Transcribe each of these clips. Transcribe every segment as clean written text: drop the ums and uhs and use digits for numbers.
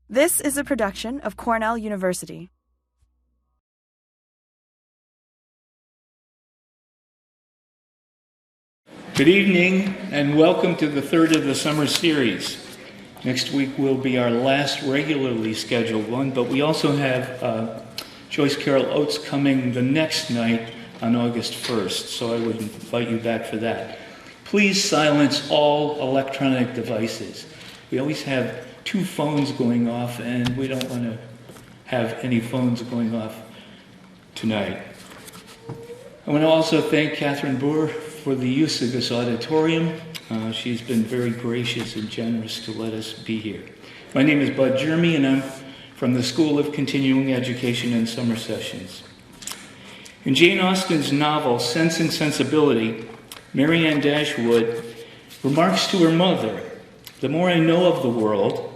This is a production of Cornell University. Good evening and welcome to the third of the summer series. Next week will be our last regularly scheduled one, but we also have Joyce Carol Oates coming the next night on August 1st, so I would invite you back for that. Please silence all electronic devices. We always have 2 phones going off, and we don't want to have any phones going off tonight. I want to also thank Catherine Boer for the use of this auditorium. She's been very gracious and generous to let us be here. My name is Bud Jeremy, and I'm from the School of Continuing Education and Summer Sessions. In Jane Austen's novel, Sense and Sensibility, Marianne Dashwood remarks to her mother, "The more I know of the world,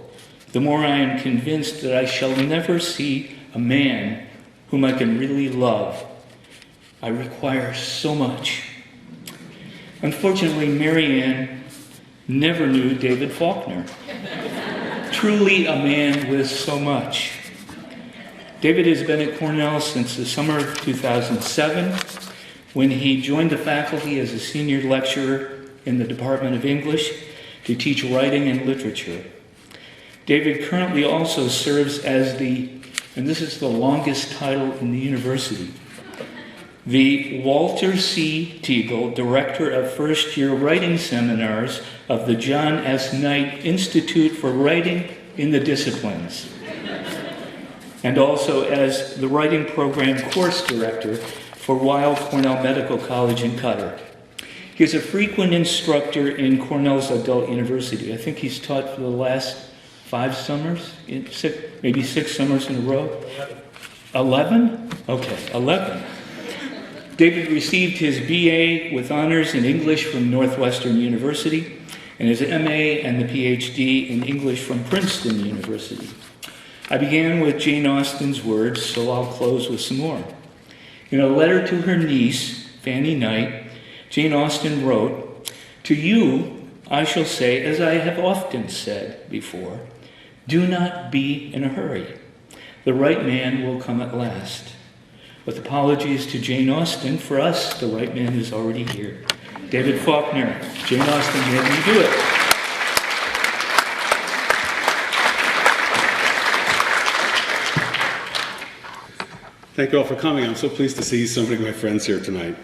the more I am convinced that I shall never see a man whom I can really love. I require so much." Unfortunately, Marianne never knew David Faulkner. Truly a man with so much. David has been at Cornell since the summer of 2007, when he joined the faculty as a senior lecturer in the Department of English to teach writing and literature. David currently also serves as and this is the longest title in the university, the Walter C. Teagle Director of First-Year Writing Seminars of the John S. Knight Institute for Writing in the Disciplines, and also as the Writing Program Course Director for Weill Cornell Medical College in Qatar. He is a frequent instructor in Cornell's Adult University. I think he's taught for the last 5 summers, maybe 6 summers in a row? 11? Okay, 11. David received his BA with honors in English from Northwestern University and his MA and the PhD in English from Princeton University. I began with Jane Austen's words, so I'll close with some more. In a letter to her niece, Fanny Knight, Jane Austen wrote, "To you I shall say, as I have often said before, do not be in a hurry. The right man will come at last." With apologies to Jane Austen, for us, the right man is already here. David Faulkner, Jane Austen, let me do it. Thank you all for coming. I'm so pleased to see so many of my friends here tonight.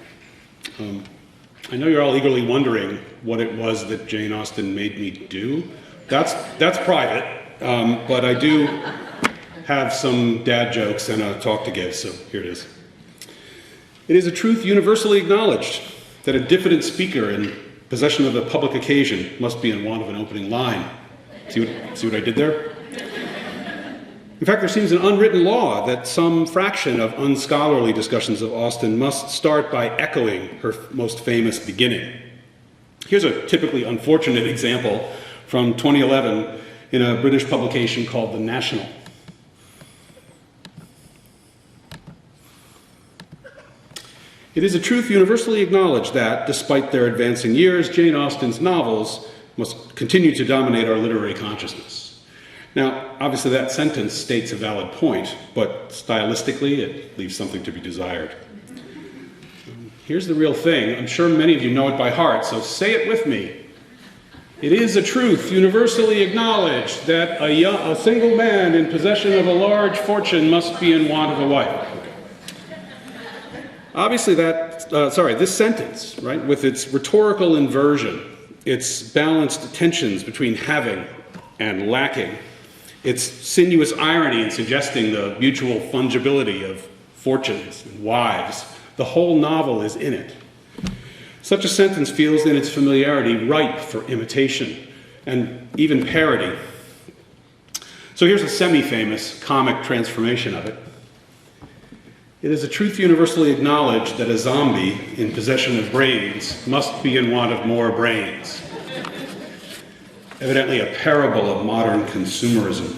I know you're all eagerly wondering what it was that Jane Austen made me do. That's private, but I do have some dad jokes and a talk to give, so here it is. It is a truth universally acknowledged that a diffident speaker in possession of a public occasion must be in want of an opening line. See what I did there? In fact, there seems an unwritten law that some fraction of unscholarly discussions of Austen must start by echoing her most famous beginning. Here's a typically unfortunate example from 2011 in a British publication called The National. It is a truth universally acknowledged that, despite their advancing years, Jane Austen's novels must continue to dominate our literary consciousness. Now, obviously that sentence states a valid point, but stylistically it leaves something to be desired. Here's the real thing. I'm sure many of you know it by heart, so say it with me. It is a truth universally acknowledged that a single man in possession of a large fortune must be in want of a wife. Obviously this sentence, right, with its rhetorical inversion, its balanced tensions between having and lacking, its sinuous irony in suggesting the mutual fungibility of fortunes and wives, the whole novel is in it. Such a sentence feels in its familiarity ripe for imitation and even parody. So here's a semi-famous comic transformation of it. It is a truth universally acknowledged that a zombie in possession of brains must be in want of more brains. Evidently a parable of modern consumerism.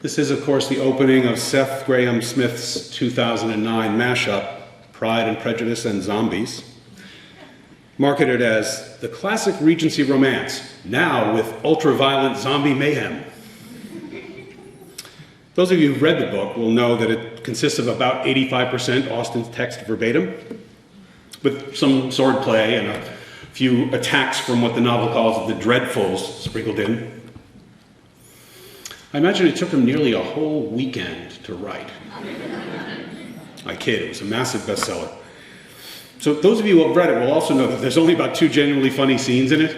This is, of course, the opening of Seth Graham Smith's 2009 mashup, Pride and Prejudice and Zombies, marketed as the classic Regency romance, now with ultra-violent zombie mayhem. Those of you who've read the book will know that it consists of about 85% Austen's text verbatim, with some swordplay and a few attacks from what the novel calls the dreadfuls sprinkled in. I imagine it took him nearly a whole weekend to write. I kid, it was a massive bestseller. So those of you who have read it will also know that there's only about 2 genuinely funny scenes in it.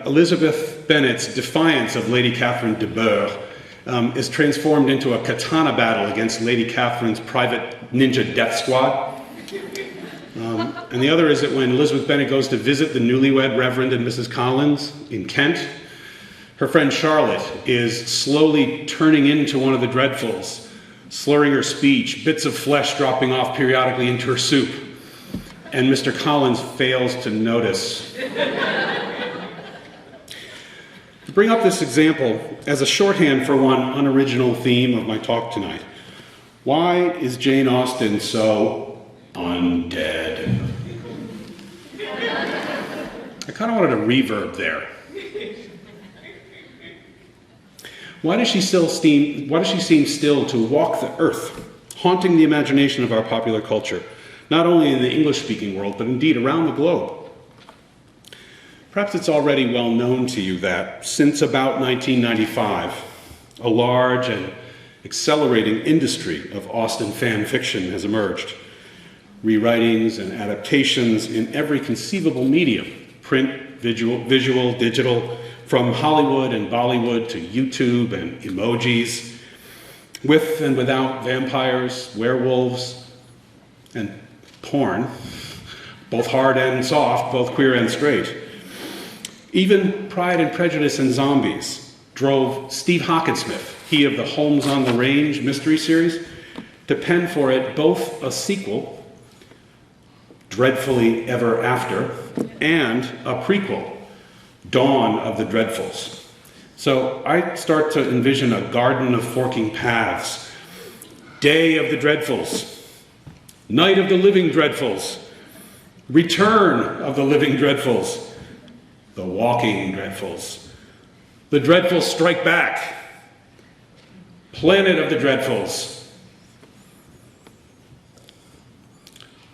Elizabeth Bennet's defiance of Lady Catherine de Bourgh is transformed into a katana battle against Lady Catherine's private ninja death squad. And the other is that when Elizabeth Bennet goes to visit the newlywed Reverend and Mrs. Collins in Kent, her friend Charlotte is slowly turning into one of the dreadfuls, slurring her speech, bits of flesh dropping off periodically into her soup. And Mr. Collins fails to notice. To bring up this example as a shorthand for one unoriginal theme of my talk tonight, why is Jane Austen so undead? I kind of wanted a reverb there. Why does she seem still to walk the earth, haunting the imagination of our popular culture, not only in the English-speaking world, but indeed around the globe? Perhaps it's already well known to you that since about 1995, a large and accelerating industry of Austen fan fiction has emerged. Rewritings and adaptations in every conceivable medium, print, visual, digital, from Hollywood and Bollywood to YouTube and emojis, with and without vampires, werewolves, and porn, both hard and soft, both queer and straight. Even Pride and Prejudice and Zombies drove Steve Hawkinsmith, he of the Holmes on the Range mystery series, to pen for it both a sequel, Dreadfully Ever After, and a prequel, Dawn of the Dreadfuls. So I start to envision a garden of forking paths. Day of the Dreadfuls, Night of the Living Dreadfuls, Return of the Living Dreadfuls, The Walking Dreadfuls, The Dreadfuls Strike Back, Planet of the Dreadfuls,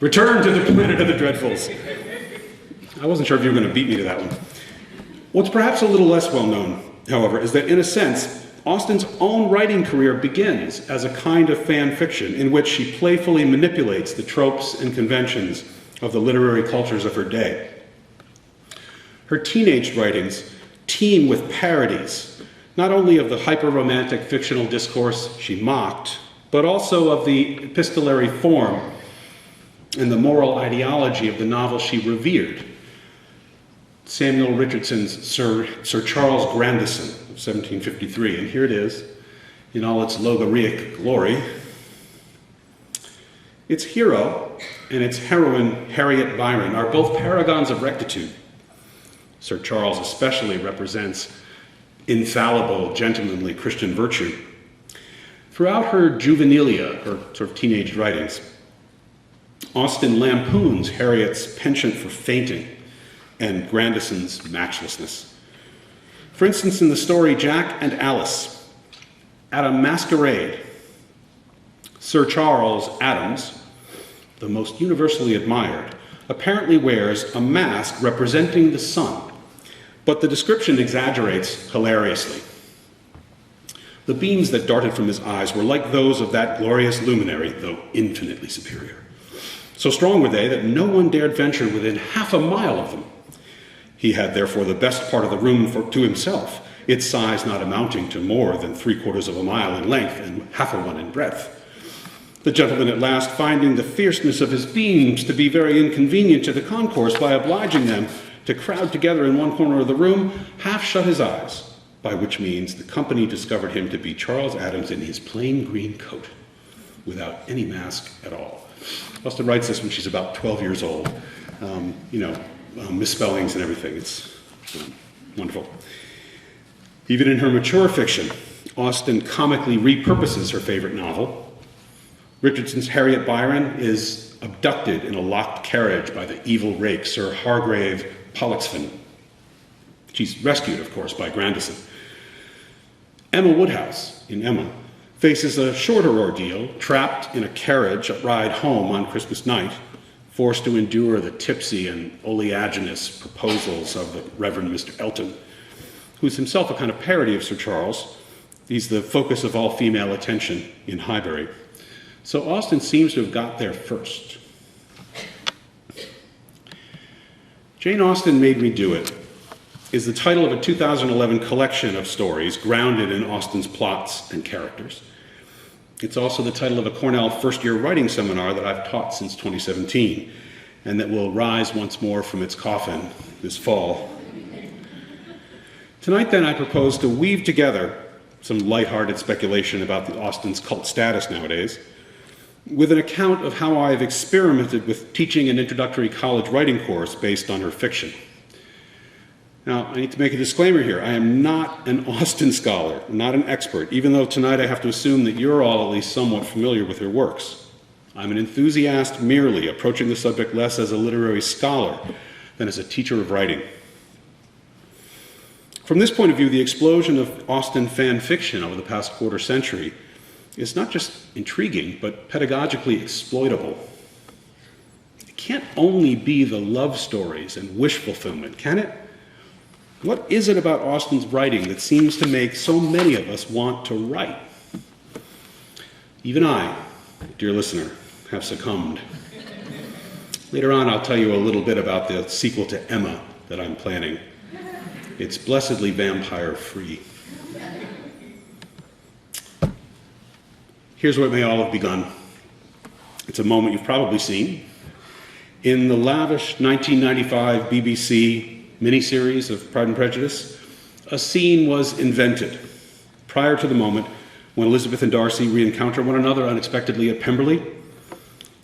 Return to the Planet of the Dreadfuls. I wasn't sure if you were going to beat me to that one. What's perhaps a little less well known, however, is that in a sense, Austen's own writing career begins as a kind of fan fiction in which she playfully manipulates the tropes and conventions of the literary cultures of her day. Her teenage writings teem with parodies, not only of the hyper-romantic fictional discourse she mocked, but also of the epistolary form and the moral ideology of the novel she revered. Samuel Richardson's Sir Charles Grandison of 1753, and here it is in all its logorrheic glory. Its hero and its heroine, Harriet Byron, are both paragons of rectitude. Sir Charles especially represents infallible, gentlemanly Christian virtue. Throughout her juvenilia, her sort of teenage writings, Austen lampoons Harriet's penchant for fainting and Grandison's matchlessness. For instance, in the story Jack and Alice, at a masquerade, Sir Charles Adams, the most universally admired, apparently wears a mask representing the sun, but the description exaggerates hilariously. The beams that darted from his eyes were like those of that glorious luminary, though infinitely superior. So strong were they that no one dared venture within half a mile of them. He had therefore the best part of the room to himself, its size not amounting to more than 3/4 of a mile in length and half a one in breadth. The gentleman at last, finding the fierceness of his beams to be very inconvenient to the concourse, by obliging them to crowd together in one corner of the room, half shut his eyes, by which means the company discovered him to be Charles Adams in his plain green coat, without any mask at all. Austen writes this when she's about 12 years old. Misspellings and everything. It's wonderful. Even in her mature fiction, Austen comically repurposes her favorite novel. Richardson's Harriet Byron is abducted in a locked carriage by the evil rake, Sir Hargrave Pollexfen. She's rescued, of course, by Grandison. Emma Woodhouse, in Emma, faces a shorter ordeal, trapped in a carriage ride home on Christmas night, forced to endure the tipsy and oleaginous proposals of the Reverend Mr. Elton, who's himself a kind of parody of Sir Charles. He's the focus of all female attention in Highbury. So Austen seems to have got there first. Jane Austen Made Me Do It is the title of a 2011 collection of stories grounded in Austen's plots and characters. It's also the title of a Cornell first-year writing seminar that I've taught since 2017, and that will rise once more from its coffin this fall. Tonight, then, I propose to weave together some lighthearted speculation about the Austen's cult status nowadays with an account of how I've experimented with teaching an introductory college writing course based on her fiction. Now, I need to make a disclaimer here. I am not an Austen scholar, not an expert, even though tonight I have to assume that you're all at least somewhat familiar with her works. I'm an enthusiast merely, approaching the subject less as a literary scholar than as a teacher of writing. From this point of view, the explosion of Austen fan fiction over the past quarter century is not just intriguing, but pedagogically exploitable. It can't only be the love stories and wish fulfillment, can it? What is it about Austen's writing that seems to make so many of us want to write? Even I, dear listener, have succumbed. Later on, I'll tell you a little bit about the sequel to Emma that I'm planning. It's blessedly vampire-free. Here's where it may all have begun. It's a moment you've probably seen. In the lavish 1995 BBC miniseries of Pride and Prejudice, a scene was invented prior to the moment when Elizabeth and Darcy re-encounter one another unexpectedly at Pemberley.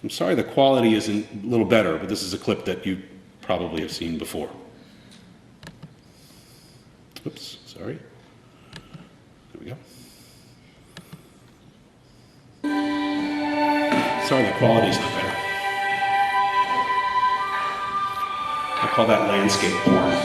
I'm sorry the quality isn't a little better, but this is a clip that you probably have seen before. Oops, sorry. There we go. Sorry, the quality's not better. I call that landscape porn.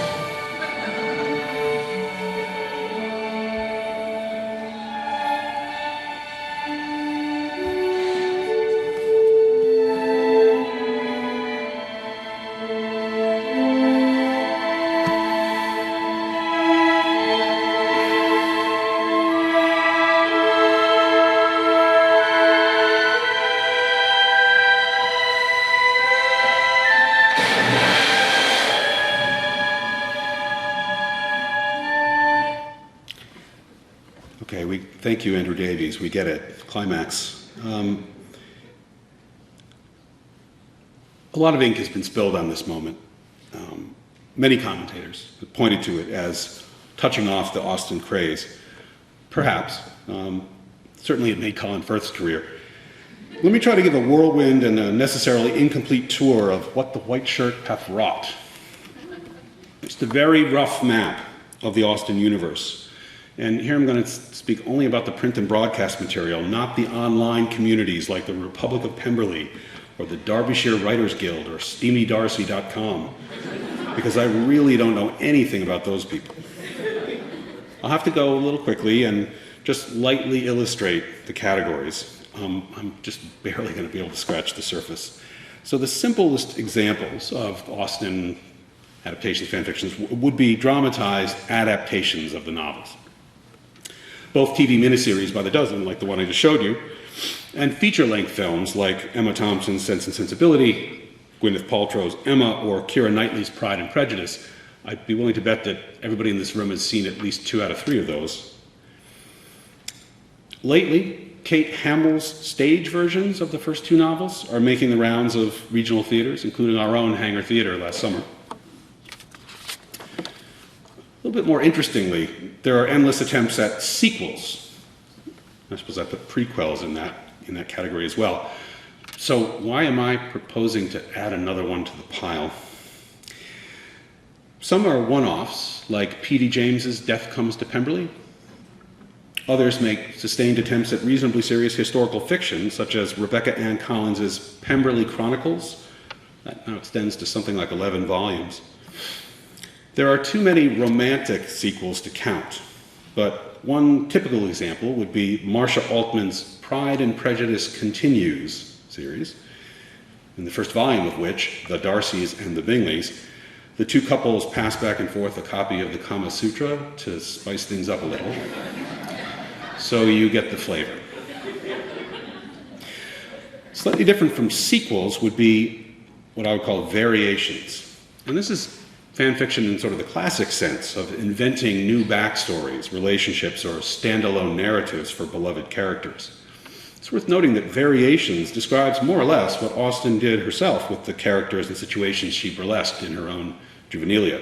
Thank you, Andrew Davies. We get it. Climax. A lot of ink has been spilled on this moment. Many commentators have pointed to it as touching off the Austen craze. Perhaps. Certainly it made Colin Firth's career. Let me try to give a whirlwind and a necessarily incomplete tour of what the white shirt hath wrought. It's the very rough map of the Austen universe. And here I'm going to speak only about the print and broadcast material, not the online communities like the Republic of Pemberley or the Derbyshire Writers Guild or SteamyDarcy.com, because I really don't know anything about those people. I'll have to go a little quickly and just lightly illustrate the categories. I'm just barely going to be able to scratch the surface. So the simplest examples of Austen adaptations, fan fictions, would be dramatized adaptations of the novels. Both TV miniseries by the dozen, like the one I just showed you, and feature-length films like Emma Thompson's Sense and Sensibility, Gwyneth Paltrow's Emma, or Keira Knightley's Pride and Prejudice. I'd be willing to bet that everybody in this room has seen at least 2 out of 3 of those. Lately, Kate Hamill's stage versions of the first 2 novels are making the rounds of regional theaters, including our own Hangar Theatre last summer. A little bit more interestingly, there are endless attempts at sequels. I suppose I put prequels in that category as well. So why am I proposing to add another one to the pile? Some are one-offs, like P.D. James's Death Comes to Pemberley. Others make sustained attempts at reasonably serious historical fiction, such as Rebecca Ann Collins's Pemberley Chronicles. That now extends to something like 11 volumes. There are too many romantic sequels to count. but one typical example would be Marcia Altman's Pride and Prejudice Continues series, in the first volume of which, The Darcys and the Bingleys, the two couples pass back and forth a copy of the Kama Sutra to spice things up a little. So you get the flavor. Slightly different from sequels would be what I would call variations. And this is fan fiction in sort of the classic sense of inventing new backstories, relationships, or standalone narratives for beloved characters. It's worth noting that Variations describes more or less what Austen did herself with the characters and situations she burlesqued in her own Juvenilia.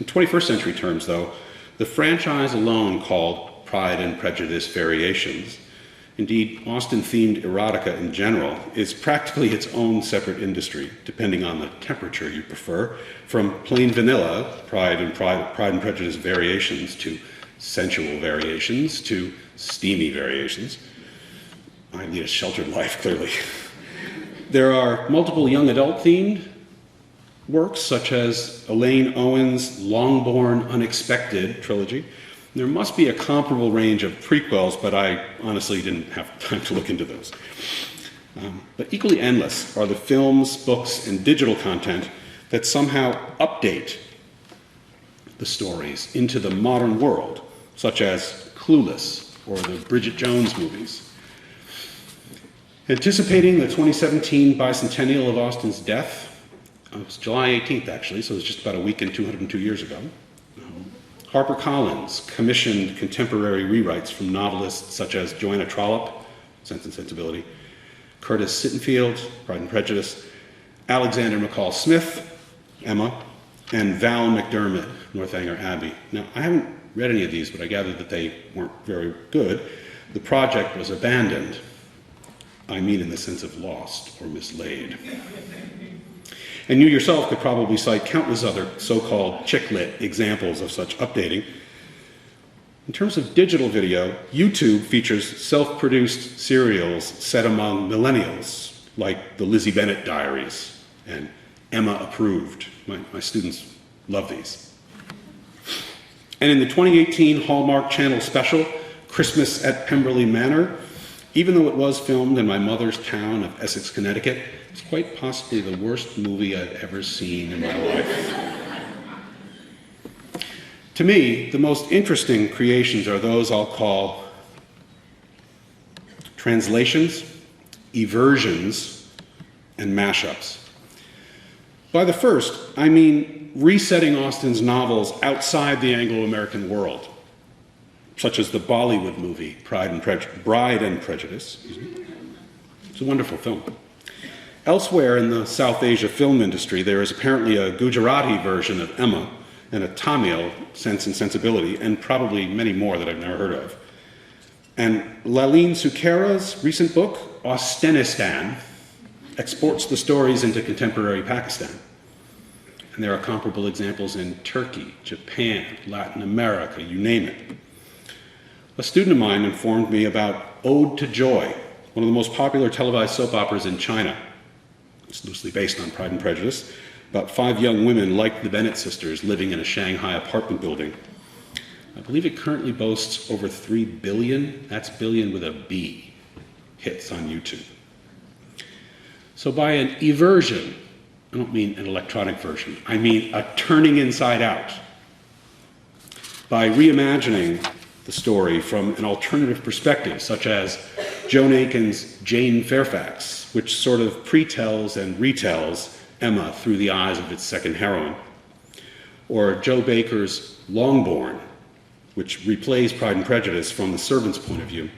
In 21st century terms, though, the franchise alone called Pride and Prejudice Variations, indeed Austen-themed erotica in general, is practically its own separate industry, depending on the temperature you prefer, from plain vanilla Pride and Prejudice Variations to sensual variations to steamy variations. I lead a sheltered life, clearly. There are multiple young adult-themed works, such as Elaine Owen's Longbourn Unexpected trilogy. There must be a comparable range of prequels, but I honestly didn't have time to look into those. But equally endless are the films, books, and digital content that somehow update the stories into the modern world, such as Clueless or the Bridget Jones movies. Anticipating the 2017 bicentennial of Austen's death, it was July 18th actually, so it was just about a week and 202 years ago, HarperCollins commissioned contemporary rewrites from novelists such as Joanna Trollope, Sense and Sensibility, Curtis Sittenfeld, Pride and Prejudice, Alexander McCall Smith, Emma, and Val McDermott, Northanger Abbey. Now, I haven't read any of these, but I gathered that they weren't very good. The project was abandoned. I mean in the sense of lost or mislaid. And you yourself could probably cite countless other so-called chick-lit examples of such updating. In terms of digital video, YouTube features self-produced serials set among millennials, like the Lizzie Bennet Diaries and Emma Approved. My students love these. And in the 2018 Hallmark Channel special, Christmas at Pemberley Manor, even though it was filmed in my mother's town of Essex, Connecticut, it's quite possibly the worst movie I've ever seen in my life. To me, the most interesting creations are those I'll call translations, eversions, and mashups. By the first, I mean resetting Austen's novels outside the Anglo-American world, such as the Bollywood movie Bride and Prejudice. It's a wonderful film. Elsewhere in the South Asia film industry, there is apparently a Gujarati version of Emma and a Tamil, Sense and Sensibility, and probably many more that I've never heard of. And Laleen Sukera's recent book, Austenistan, exports the stories into contemporary Pakistan. And there are comparable examples in Turkey, Japan, Latin America, you name it. A student of mine informed me about Ode to Joy, one of the most popular televised soap operas in China. It's loosely based on Pride and Prejudice, about 5 young women like the Bennet sisters living in a Shanghai apartment building. I believe it currently boasts over 3 billion, that's billion with a B, hits on YouTube. So by an eversion, I don't mean an electronic version, I mean a turning inside out. By reimagining the story from an alternative perspective, such as Joan Aiken's Jane Fairfax, which sort of pretells and retells Emma through the eyes of its second heroine, or Joe Baker's Longbourn, which replays Pride and Prejudice from the servant's point of view.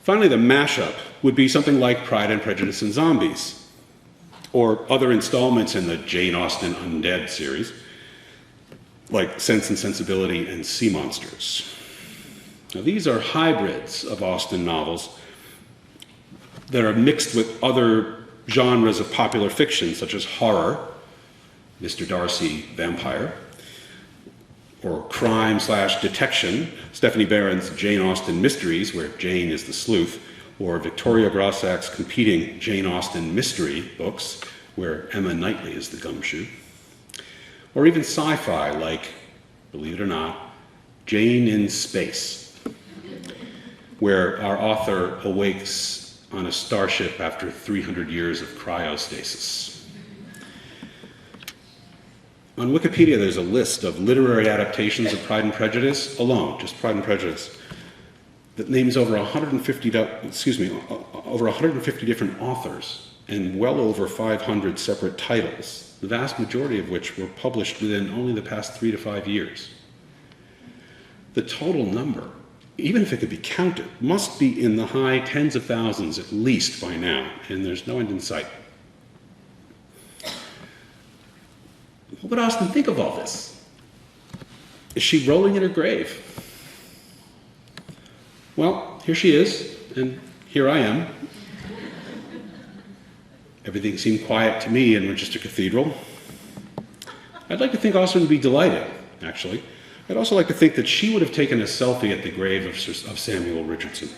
Finally, the mashup would be something like Pride and Prejudice and Zombies, or other installments in the Jane Austen Undead series, like Sense and Sensibility and Sea Monsters. Now, these are hybrids of Austen novels that are mixed with other genres of popular fiction, such as horror, Mr. Darcy, vampire, or crime/detection, Stephanie Barron's Jane Austen Mysteries, where Jane is the sleuth, or Victoria Grossack's competing Jane Austen mystery books, where Emma Knightley is the gumshoe, or even sci-fi like believe it or not, Jane in Space, where our author awakes on a starship after 300 years of cryostasis. On Wikipedia, there's a list of literary adaptations of Pride and Prejudice alone, just Pride and Prejudice, that names over 150 different authors and well over 500 separate titles, the vast majority of which were published within only the past 3 to 5 years. The total number, even if it could be counted, must be in the high tens of thousands at least by now, and there's no end in sight. What would Austen think of all this? Is she rolling in her grave? Well, here she is, and here I am. Everything seemed quiet to me in Winchester Cathedral. I'd like to think Austen would be delighted, actually. I'd also like to think that she would have taken a selfie at the grave of Samuel Richardson.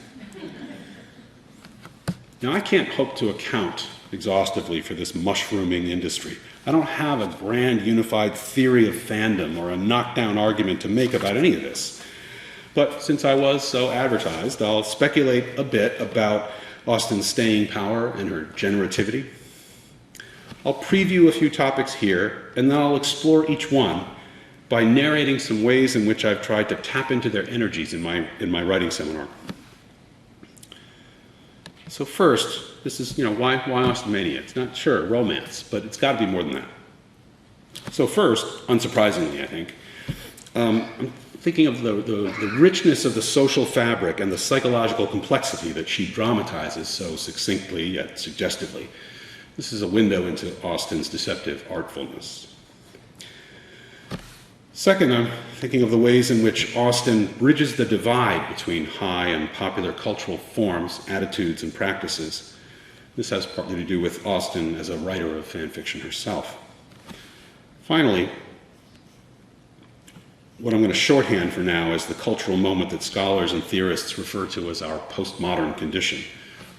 Now, I can't hope to account exhaustively for this mushrooming industry. I don't have a grand unified theory of fandom or a knockdown argument to make about any of this. But since I was so advertised, I'll speculate a bit about Austen's staying power and her generativity. I'll preview a few topics here, and then I'll explore each one by narrating some ways in which I've tried to tap into their energies in my writing seminar. So first, this is, why Austen mania? It's not, sure, romance, but it's got to be more than that. So first, unsurprisingly, I think, I'm thinking of the richness of the social fabric and the psychological complexity that she dramatizes so succinctly yet suggestively. This is a window into Austen's deceptive artfulness. Second, I'm thinking of the ways in which Austen bridges the divide between high and popular cultural forms, attitudes, and practices. This has partly to do with Austen as a writer of fan fiction herself. Finally, what I'm going to shorthand for now is the cultural moment that scholars and theorists refer to as our postmodern condition.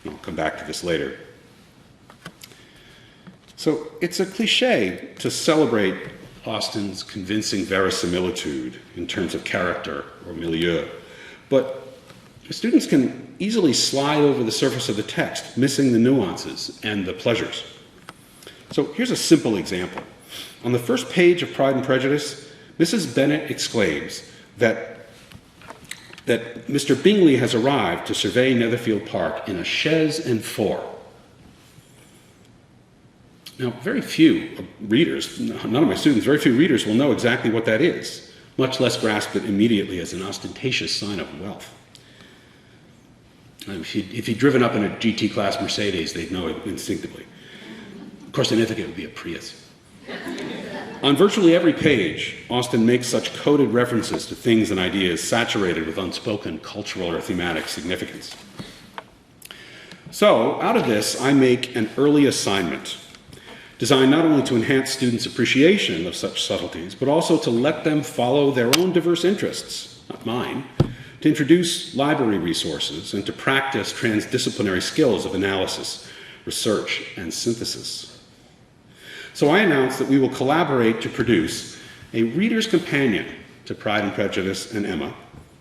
I'll come back to this later. So it's a cliche to celebrate Austen's convincing verisimilitude in terms of character or milieu, but students can easily slide over the surface of the text, missing the nuances and the pleasures. So here's a simple example. On the first page of Pride and Prejudice, Mrs. Bennet exclaims that Mr. Bingley has arrived to survey Netherfield Park in a chaise and four. Now, very few readers, none of my students, very few readers will know exactly what that is, much less grasp it immediately as an ostentatious sign of wealth. If you'd driven up in a GT class Mercedes, they'd know it instinctively. Of course, in Ithaca, it would be a Prius. On virtually every page, Austen makes such coded references to things and ideas saturated with unspoken cultural or thematic significance. So, out of this, I make an early assignment, designed not only to enhance students' appreciation of such subtleties, but also to let them follow their own diverse interests, not mine, to introduce library resources, and to practice transdisciplinary skills of analysis, research, and synthesis. So I announce that we will collaborate to produce a reader's companion to Pride and Prejudice and Emma,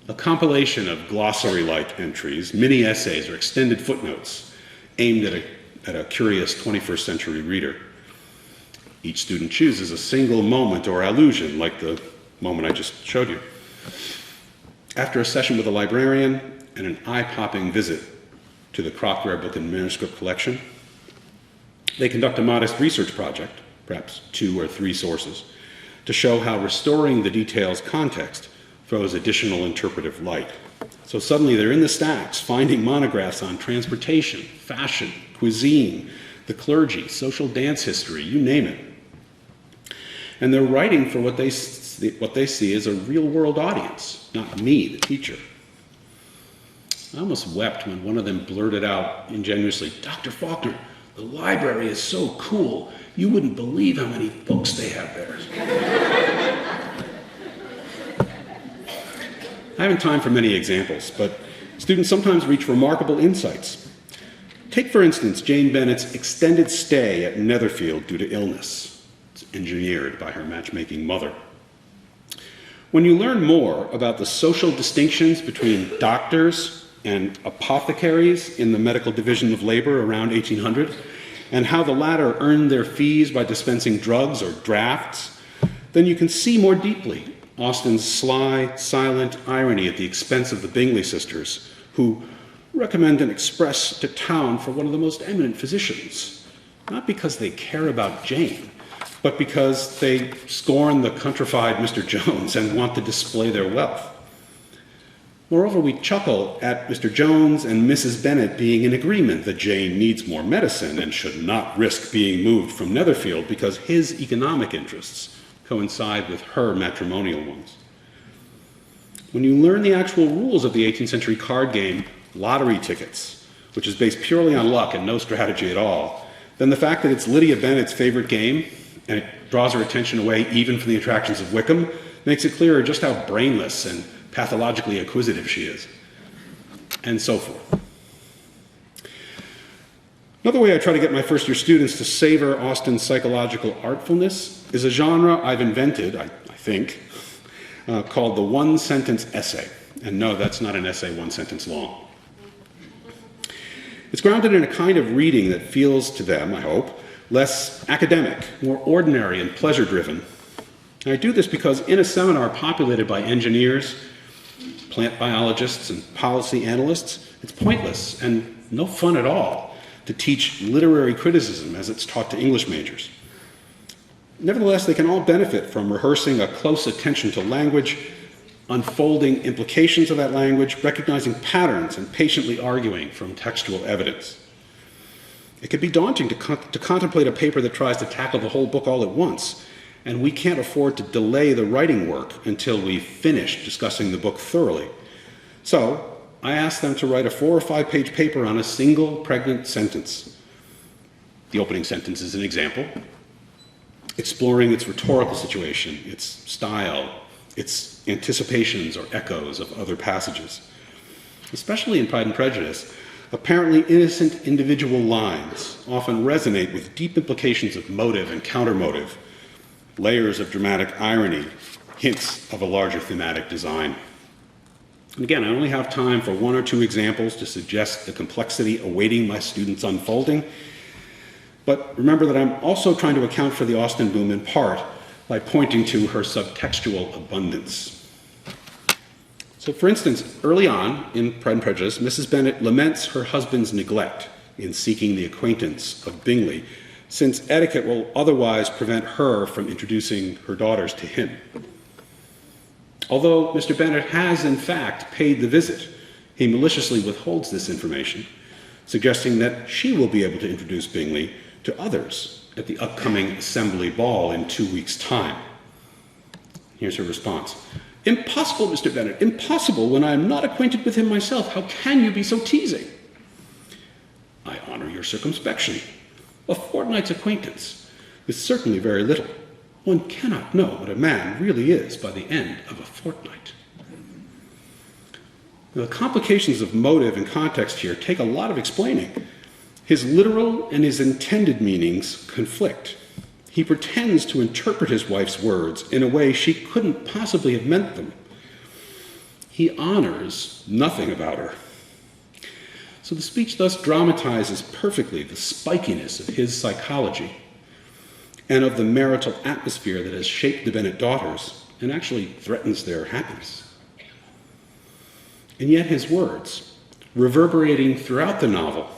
a compilation of glossary-like entries, mini-essays, or extended footnotes aimed at a curious 21st century reader. Each student chooses a single moment or allusion, like the moment I just showed you. After a session with a librarian and an eye-popping visit to the Croftware Book and Manuscript Collection, they conduct a modest research project, perhaps 2 or 3 sources, to show how restoring the detail's context throws additional interpretive light. So suddenly they're in the stacks, finding monographs on transportation, fashion, cuisine, the clergy, social dance history, you name it. And they're writing for what they see as a real-world audience, not me, the teacher. I almost wept when one of them blurted out ingenuously, "Dr. Faulkner, the library is so cool, you wouldn't believe how many books they have there." I haven't time for many examples, but students sometimes reach remarkable insights. Take, for instance, Jane Bennet's extended stay at Netherfield due to illness. It's engineered by her matchmaking mother. When you learn more about the social distinctions between doctors and apothecaries in the medical division of labor around 1800, and how the latter earned their fees by dispensing drugs or drafts, then you can see more deeply Austen's sly, silent irony at the expense of the Bingley sisters, who recommend an express to town for one of the most eminent physicians, not because they care about Jane, but because they scorn the countrified Mr. Jones and want to display their wealth. Moreover, we chuckle at Mr. Jones and Mrs. Bennet being in agreement that Jane needs more medicine and should not risk being moved from Netherfield because his economic interests coincide with her matrimonial ones. When you learn the actual rules of the 18th century card game, lottery tickets, which is based purely on luck and no strategy at all, then the fact that it's Lydia Bennet's favorite game and it draws her attention away even from the attractions of Wickham makes it clearer just how brainless and pathologically acquisitive she is, and so forth. Another way I try to get my first-year students to savor Austen's psychological artfulness is a genre I've invented, I think, called the one-sentence essay. And no, that's not an essay one sentence long. It's grounded in a kind of reading that feels to them, I hope, less academic, more ordinary and pleasure-driven. And I do this because in a seminar populated by engineers, plant biologists, and policy analysts, it's pointless and no fun at all to teach literary criticism as it's taught to English majors. Nevertheless, they can all benefit from rehearsing a close attention to language, unfolding implications of that language, recognizing patterns, and patiently arguing from textual evidence. It can be daunting to contemplate a paper that tries to tackle the whole book all at once, and we can't afford to delay the writing work until we've finished discussing the book thoroughly. So I asked them to write a 4 or 5 page paper on a single pregnant sentence. The opening sentence is an example, exploring its rhetorical situation, its style, its anticipations or echoes of other passages. Especially in Pride and Prejudice, apparently innocent individual lines often resonate with deep implications of motive and countermotive, layers of dramatic irony, hints of a larger thematic design. And again, I only have time for 1 or 2 examples to suggest the complexity awaiting my students' unfolding. But remember that I'm also trying to account for the Austen boom in part by pointing to her subtextual abundance. So for instance, early on in Pride and Prejudice, Mrs. Bennet laments her husband's neglect in seeking the acquaintance of Bingley, since etiquette will otherwise prevent her from introducing her daughters to him. Although Mr. Bennet has in fact paid the visit, he maliciously withholds this information, suggesting that she will be able to introduce Bingley to others at the upcoming assembly ball in 2 weeks' time. Here's her response. "Impossible, Mr. Bennet, impossible when I am not acquainted with him myself. How can you be so teasing?" "I honor your circumspection. A fortnight's acquaintance is certainly very little. One cannot know what a man really is by the end of a fortnight." Now, the complications of motive and context here take a lot of explaining. His literal and his intended meanings conflict. He pretends to interpret his wife's words in a way she couldn't possibly have meant them. He honors nothing about her. So the speech thus dramatizes perfectly the spikiness of his psychology and of the marital atmosphere that has shaped the Bennet daughters and actually threatens their happiness. And yet his words, reverberating throughout the novel,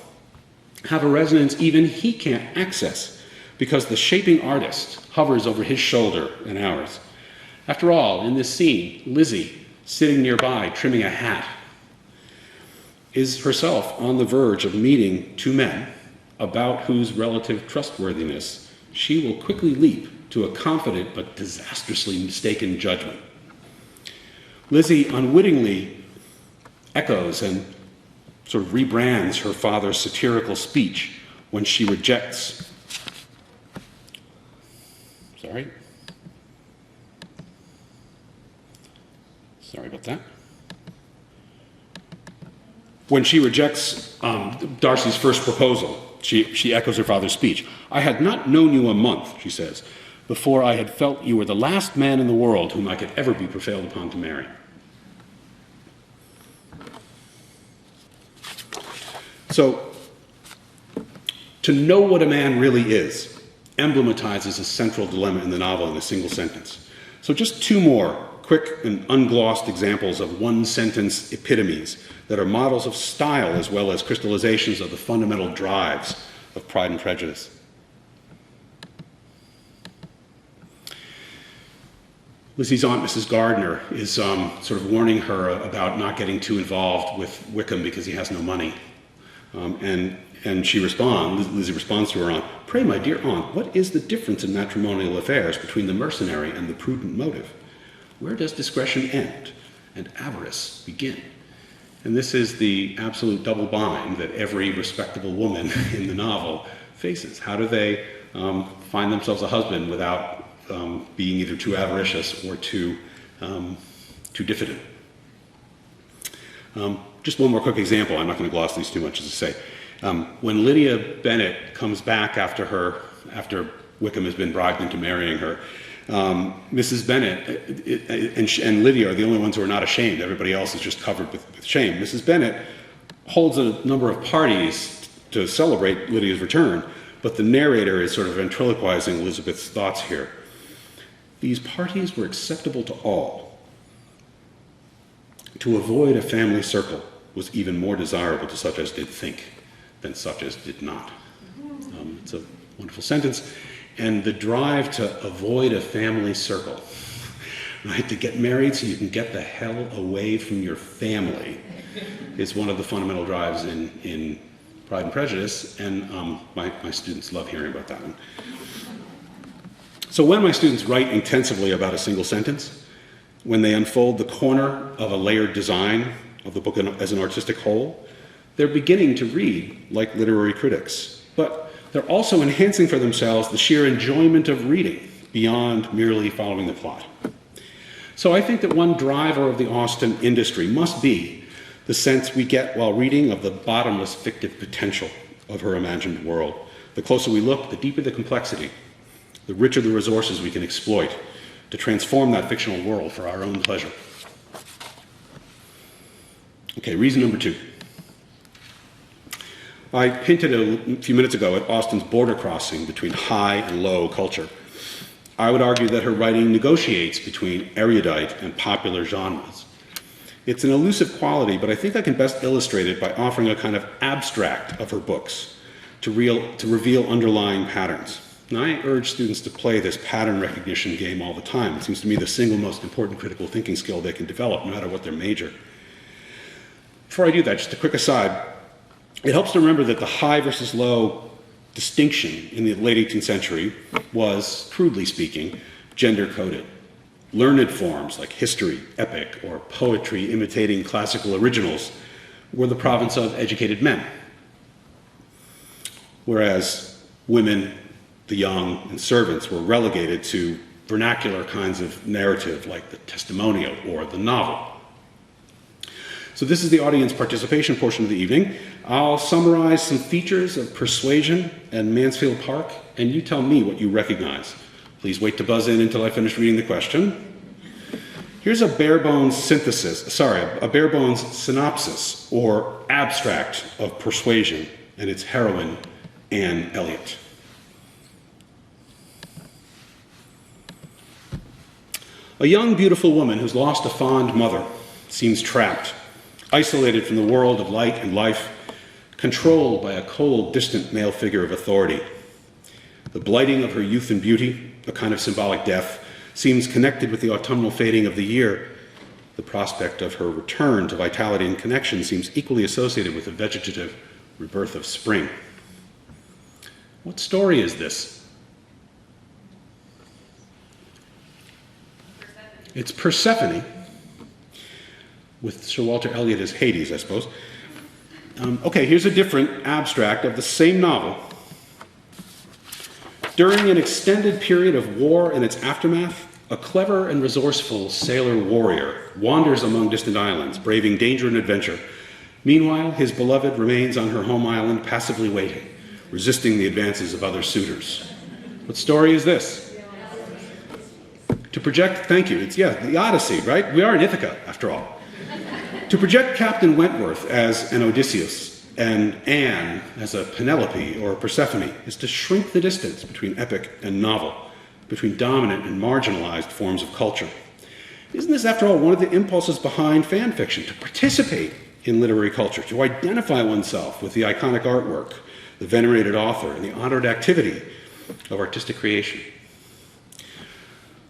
have a resonance even he can't access because the shaping artist hovers over his shoulder and ours. After all, in this scene, Lizzie, sitting nearby trimming a hat, is herself on the verge of meeting 2 men about whose relative trustworthiness she will quickly leap to a confident but disastrously mistaken judgment. Lizzie unwittingly echoes and sort of rebrands her father's satirical speech when she rejects. Sorry about that. When she rejects Darcy's first proposal, she echoes her father's speech. "I had not known you a month," she says, before I had felt you were the last man in the world whom I could ever be prevailed upon to marry. So, to know what a man really is emblematizes a central dilemma in the novel in a single sentence. So just two more quick and unglossed examples of one-sentence epitomes that are models of style as well as crystallizations of the fundamental drives of Pride and Prejudice. Lizzie's aunt, Mrs. Gardner, is sort of warning her about not getting too involved with Wickham because he has no money. And Lizzie responds to her aunt, "Pray, my dear aunt, what is the difference in matrimonial affairs between the mercenary and the prudent motive? Where does discretion end and avarice begin?" And this is the absolute double bind that every respectable woman in the novel faces. How do they find themselves a husband without being either too avaricious or too diffident? Just one more quick example. I'm not going to gloss these too much, as I say. When Lydia Bennet comes back after Wickham has been bribed into marrying her, Mrs. Bennet and Lydia are the only ones who are not ashamed. Everybody else is just covered with shame. Mrs. Bennet holds a number of parties to celebrate Lydia's return, but the narrator is sort of ventriloquizing Elizabeth's thoughts here. These parties were acceptable to all. To avoid a family circle was even more desirable to such as did think than such as did not. It's a wonderful sentence. And the drive to avoid a family circle, right, to get married so you can get the hell away from your family, is one of the fundamental drives in Pride and Prejudice, and my students love hearing about that one. So when my students write intensively about a single sentence, when they unfold the corner of a layered design of the book as an artistic whole, they're beginning to read like literary critics, but they're also enhancing for themselves the sheer enjoyment of reading beyond merely following the plot. So I think that one driver of the Austen industry must be the sense we get while reading of the bottomless fictive potential of her imagined world. The closer we look, the deeper the complexity, the richer the resources we can exploit to transform that fictional world for our own pleasure. Okay, reason number two. I hinted a few minutes ago at Austen's border crossing between high and low culture. I would argue that her writing negotiates between erudite and popular genres. It's an elusive quality, but I think I can best illustrate it by offering a kind of abstract of her books to reveal underlying patterns. And I urge students to play this pattern recognition game all the time. It seems to me the single most important critical thinking skill they can develop, no matter what their major. Before I do that, just a quick aside. It helps to remember that the high versus low distinction in the late 18th century was, crudely speaking, gender-coded. Learned forms like history, epic, or poetry imitating classical originals were the province of educated men, whereas women, the young, and servants were relegated to vernacular kinds of narrative like the testimonial or the novel. So this is the audience participation portion of the evening. I'll summarize some features of Persuasion and Mansfield Park, and you tell me what you recognize. Please wait to buzz in until I finish reading the question. Here's a bare-bones synopsis or abstract of Persuasion and its heroine, Anne Elliot. A young, beautiful woman who's lost a fond mother seems trapped, isolated from the world of light and life, controlled by a cold, distant male figure of authority. The blighting of her youth and beauty, a kind of symbolic death, seems connected with the autumnal fading of the year. The prospect of her return to vitality and connection seems equally associated with the vegetative rebirth of spring. What story is this? It's Persephone, with Sir Walter Elliott as Hades, I suppose. Okay, here's a different abstract of the same novel. During an extended period of war and its aftermath, a clever and resourceful sailor warrior wanders among distant islands, braving danger and adventure. Meanwhile, his beloved remains on her home island, passively waiting, resisting the advances of other suitors. What story is this? To project, thank you, it's, the Odyssey, right? We are in Ithaca, after all. To project Captain Wentworth as an Odysseus and Anne as a Penelope or a Persephone is to shrink the distance between epic and novel, between dominant and marginalized forms of culture. Isn't this, after all, one of the impulses behind fan fiction, to participate in literary culture, to identify oneself with the iconic artwork, the venerated author, and the honored activity of artistic creation?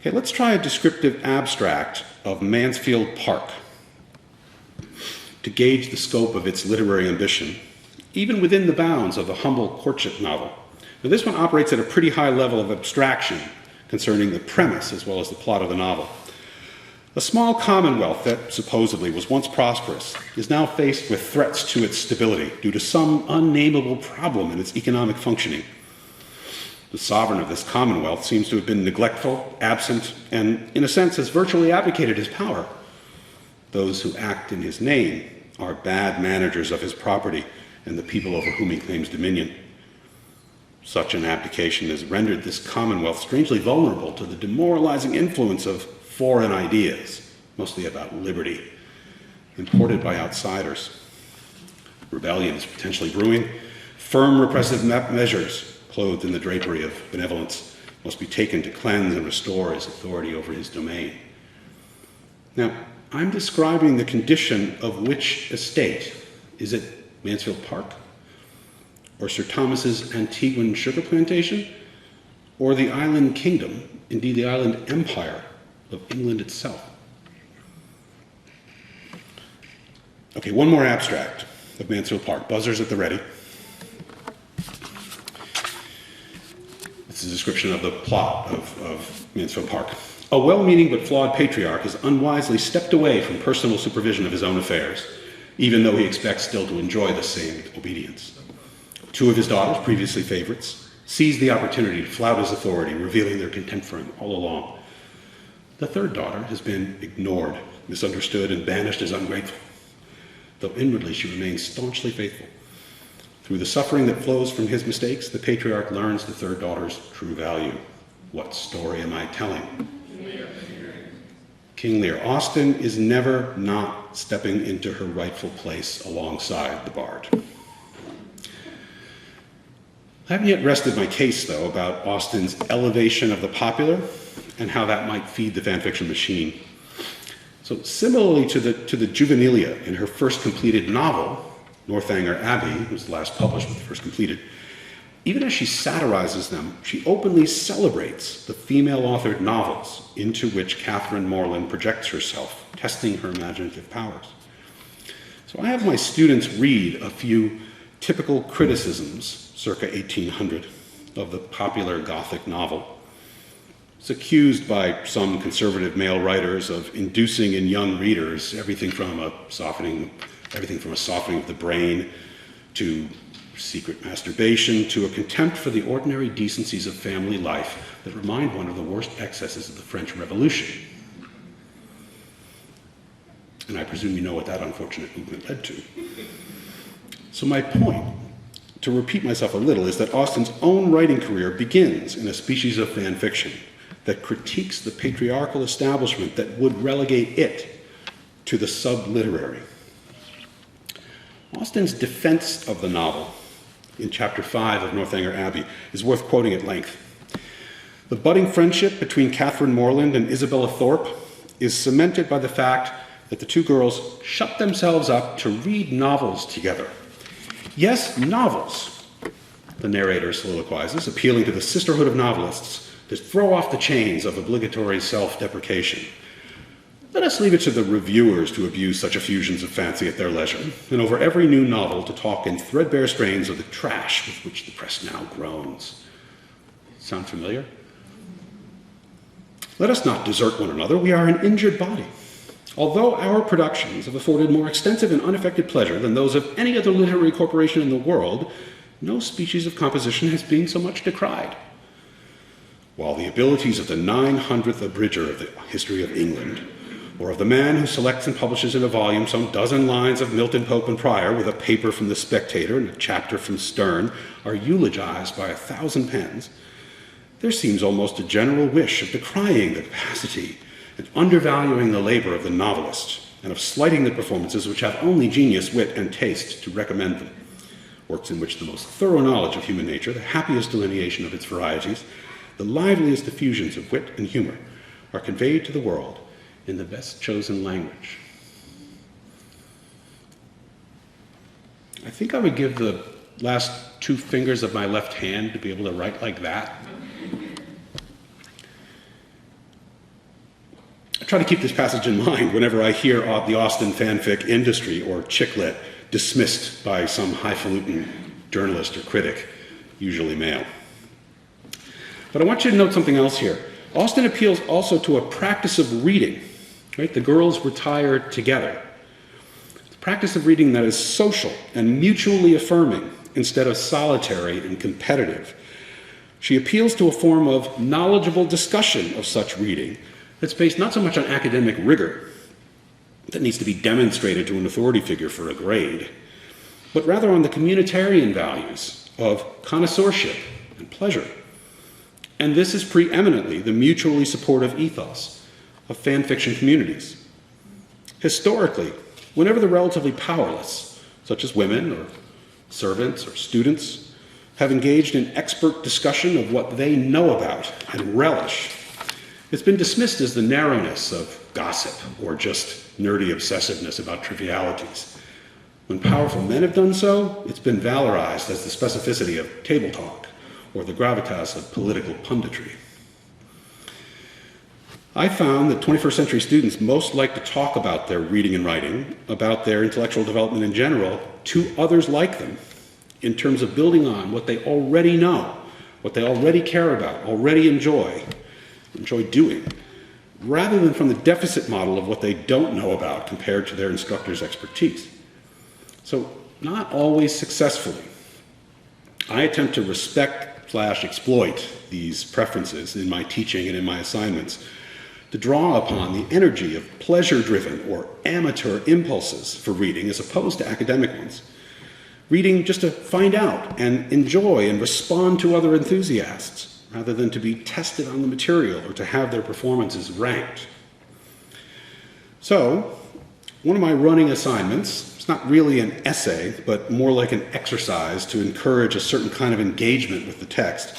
Okay, let's try a descriptive abstract of Mansfield Park to gauge the scope of its literary ambition, even within the bounds of a humble courtship novel. Now, this one operates at a pretty high level of abstraction concerning the premise as well as the plot of the novel. A small commonwealth that supposedly was once prosperous is now faced with threats to its stability due to some unnameable problem in its economic functioning. The sovereign of this commonwealth seems to have been neglectful, absent, and in a sense has virtually abdicated his power. Those who act in his name are bad managers of his property and the people over whom he claims dominion. Such an abdication has rendered this commonwealth strangely vulnerable to the demoralizing influence of foreign ideas, mostly about liberty, imported by outsiders. Rebellion is potentially brewing. Firm repressive measures, clothed in the drapery of benevolence, must be taken to cleanse and restore his authority over his domain. Now, I'm describing the condition of which estate? Is it Mansfield Park? Or Sir Thomas's Antiguan sugar plantation? Or the island kingdom, indeed the island empire of England itself? Okay, one more abstract of Mansfield Park. Buzzers at the ready. This is a description of the plot of Mansfield Park. A well-meaning but flawed patriarch has unwisely stepped away from personal supervision of his own affairs, even though he expects still to enjoy the same obedience. Two of his daughters, previously favorites, seize the opportunity to flout his authority, revealing their contempt for him all along. The third daughter has been ignored, misunderstood, and banished as ungrateful, though inwardly she remains staunchly faithful. Through the suffering that flows from his mistakes, the patriarch learns the third daughter's true value. What story am I telling? King Lear. Austen is never not stepping into her rightful place alongside the bard. I haven't yet rested my case, though, about Austen's elevation of the popular and how that might feed the fanfiction machine. So similarly to the Juvenilia in her first completed novel, Northanger Abbey, was last published but first completed, even as she satirizes them, she openly celebrates the female-authored novels into which Catherine Morland projects herself, testing her imaginative powers. So I have my students read a few typical criticisms, circa 1800, of the popular Gothic novel. It's accused by some conservative male writers of inducing in young readers everything from a softening of the brain to secret masturbation to a contempt for the ordinary decencies of family life that remind one of the worst excesses of the French Revolution. And I presume you know what that unfortunate movement led to. So my point, to repeat myself a little, is that Austen's own writing career begins in a species of fan fiction that critiques the patriarchal establishment that would relegate it to the sub-literary. Austen's defense of the novel in Chapter 5 of Northanger Abbey is worth quoting at length. The budding friendship between Catherine Morland and Isabella Thorpe is cemented by the fact that the two girls shut themselves up to read novels together. Yes, novels, the narrator soliloquizes, appealing to the sisterhood of novelists to throw off the chains of obligatory self-deprecation. Let us leave it to the reviewers to abuse such effusions of fancy at their leisure, and over every new novel to talk in threadbare strains of the trash with which the press now groans. Sound familiar? Let us not desert one another. We are an injured body. Although our productions have afforded more extensive and unaffected pleasure than those of any other literary corporation in the world, no species of composition has been so much decried. While the abilities of the 900th abridger of the history of England, or of the man who selects and publishes in a volume some dozen lines of Milton, Pope, and Prior with a paper from the Spectator and a chapter from Sterne, are eulogized by 1,000 pens, there seems almost a general wish of decrying the capacity and undervaluing the labor of the novelist, and of slighting the performances which have only genius, wit, and taste to recommend them. Works in which the most thorough knowledge of human nature, the happiest delineation of its varieties, the liveliest effusions of wit and humor are conveyed to the world in the best chosen language. I think I would give the last two fingers of my left hand to be able to write like that. I try to keep this passage in mind whenever I hear the Austen fanfic industry or chicklit dismissed by some highfalutin journalist or critic, usually male. But I want you to note something else here. Austen appeals also to a practice of reading, right? The girls retire together. The practice of reading that is social and mutually affirming instead of solitary and competitive. She appeals to a form of knowledgeable discussion of such reading that's based not so much on academic rigor that needs to be demonstrated to an authority figure for a grade, but rather on the communitarian values of connoisseurship and pleasure. And this is preeminently the mutually supportive ethos of fan fiction communities. Historically, whenever the relatively powerless, such as women or servants or students, have engaged in expert discussion of what they know about and relish, it's been dismissed as the narrowness of gossip or just nerdy obsessiveness about trivialities. When powerful men have done so, it's been valorized as the specificity of table talk or the gravitas of political punditry. I found that 21st century students most like to talk about their reading and writing, about their intellectual development in general, to others like them, in terms of building on what they already know, what they already care about, already enjoy doing, rather than from the deficit model of what they don't know about compared to their instructor's expertise. So, not always successfully, I attempt to respect/exploit these preferences in my teaching and in my assignments to draw upon the energy of pleasure-driven or amateur impulses for reading as opposed to academic ones. Reading just to find out and enjoy and respond to other enthusiasts, rather than to be tested on the material or to have their performances ranked. So, one of my running assignments, it's not really an essay, but more like an exercise to encourage a certain kind of engagement with the text,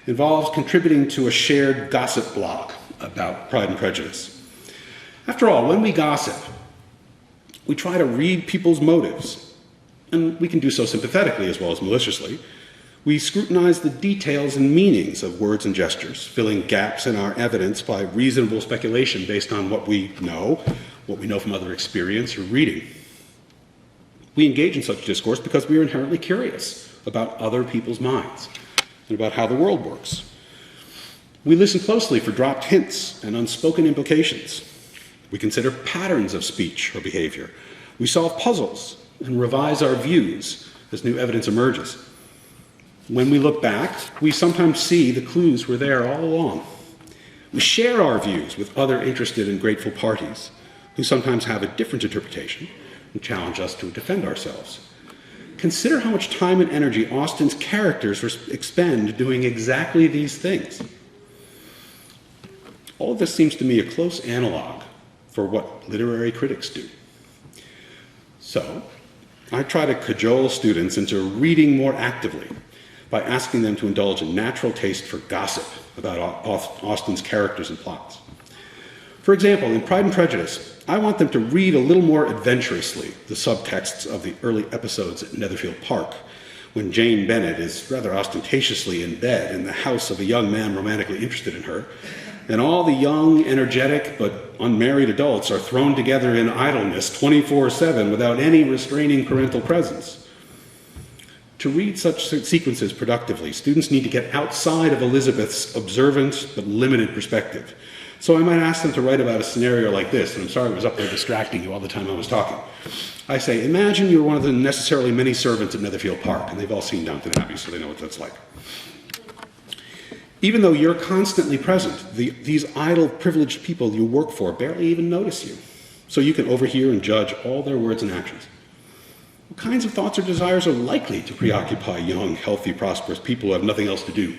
involves contributing to a shared gossip blog about Pride and Prejudice. After all, when we gossip, we try to read people's motives, and we can do so sympathetically as well as maliciously. We scrutinize the details and meanings of words and gestures, filling gaps in our evidence by reasonable speculation based on what we know from other experience or reading. We engage in such discourse because we are inherently curious about other people's minds and about how the world works. We listen closely for dropped hints and unspoken implications. We consider patterns of speech or behavior. We solve puzzles and revise our views as new evidence emerges. When we look back, we sometimes see the clues were there all along. We share our views with other interested and grateful parties who sometimes have a different interpretation and challenge us to defend ourselves. Consider how much time and energy Austen's characters expend doing exactly these things. All of this seems to me a close analog for what literary critics do. So, I try to cajole students into reading more actively by asking them to indulge a natural taste for gossip about Austen's characters and plots. For example, in Pride and Prejudice, I want them to read a little more adventurously the subtexts of the early episodes at Netherfield Park, when Jane Bennet is rather ostentatiously in bed in the house of a young man romantically interested in her, and all the young, energetic, but unmarried adults are thrown together in idleness 24/7 without any restraining parental presence. To read such sequences productively, students need to get outside of Elizabeth's observant but limited perspective. So I might ask them to write about a scenario like this, and I'm sorry I was up there distracting you all the time I was talking. I say, imagine you're one of the necessarily many servants at Netherfield Park, and they've all seen Downton Abbey, so they know what that's like. Even though you're constantly present, these idle, privileged people you work for barely even notice you, so you can overhear and judge all their words and actions. What kinds of thoughts or desires are likely to preoccupy young, healthy, prosperous people who have nothing else to do?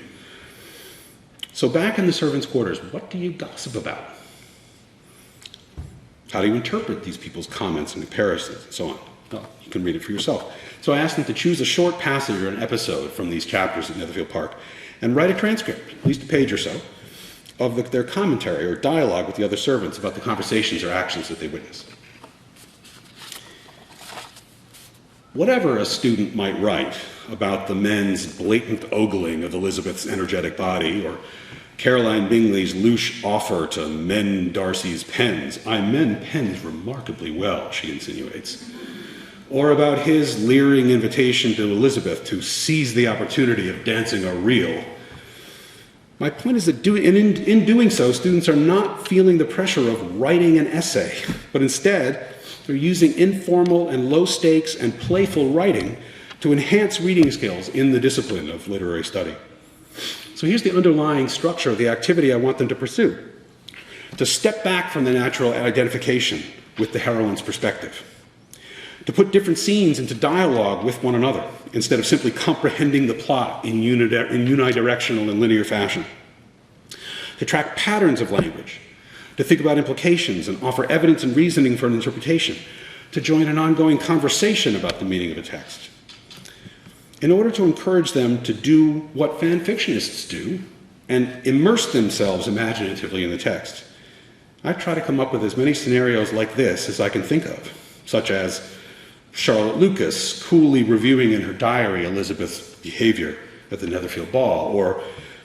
So back in the servants' quarters, what do you gossip about? How do you interpret these people's comments and comparisons and so on? Well, you can read it for yourself. So I asked them to choose a short passage or an episode from these chapters at Netherfield Park and write a transcript, at least a page or so, of their commentary or dialogue with the other servants about the conversations or actions that they witnessed. Whatever a student might write about the men's blatant ogling of Elizabeth's energetic body, or Caroline Bingley's louche offer to mend Darcy's pens — I mend pens remarkably well, she insinuates — or about his leering invitation to Elizabeth to seize the opportunity of dancing a reel, my point is that in doing so, students are not feeling the pressure of writing an essay, but instead they're using informal and low-stakes and playful writing to enhance reading skills in the discipline of literary study. So here's the underlying structure of the activity I want them to pursue: to step back from the natural identification with the heroine's perspective, to put different scenes into dialogue with one another instead of simply comprehending the plot in unidirectional and linear fashion, to track patterns of language, to think about implications and offer evidence and reasoning for an interpretation, to join an ongoing conversation about the meaning of a text. In order to encourage them to do what fan fictionists do and immerse themselves imaginatively in the text, I try to come up with as many scenarios like this as I can think of, such as Charlotte Lucas coolly reviewing in her diary Elizabeth's behavior at the Netherfield ball, or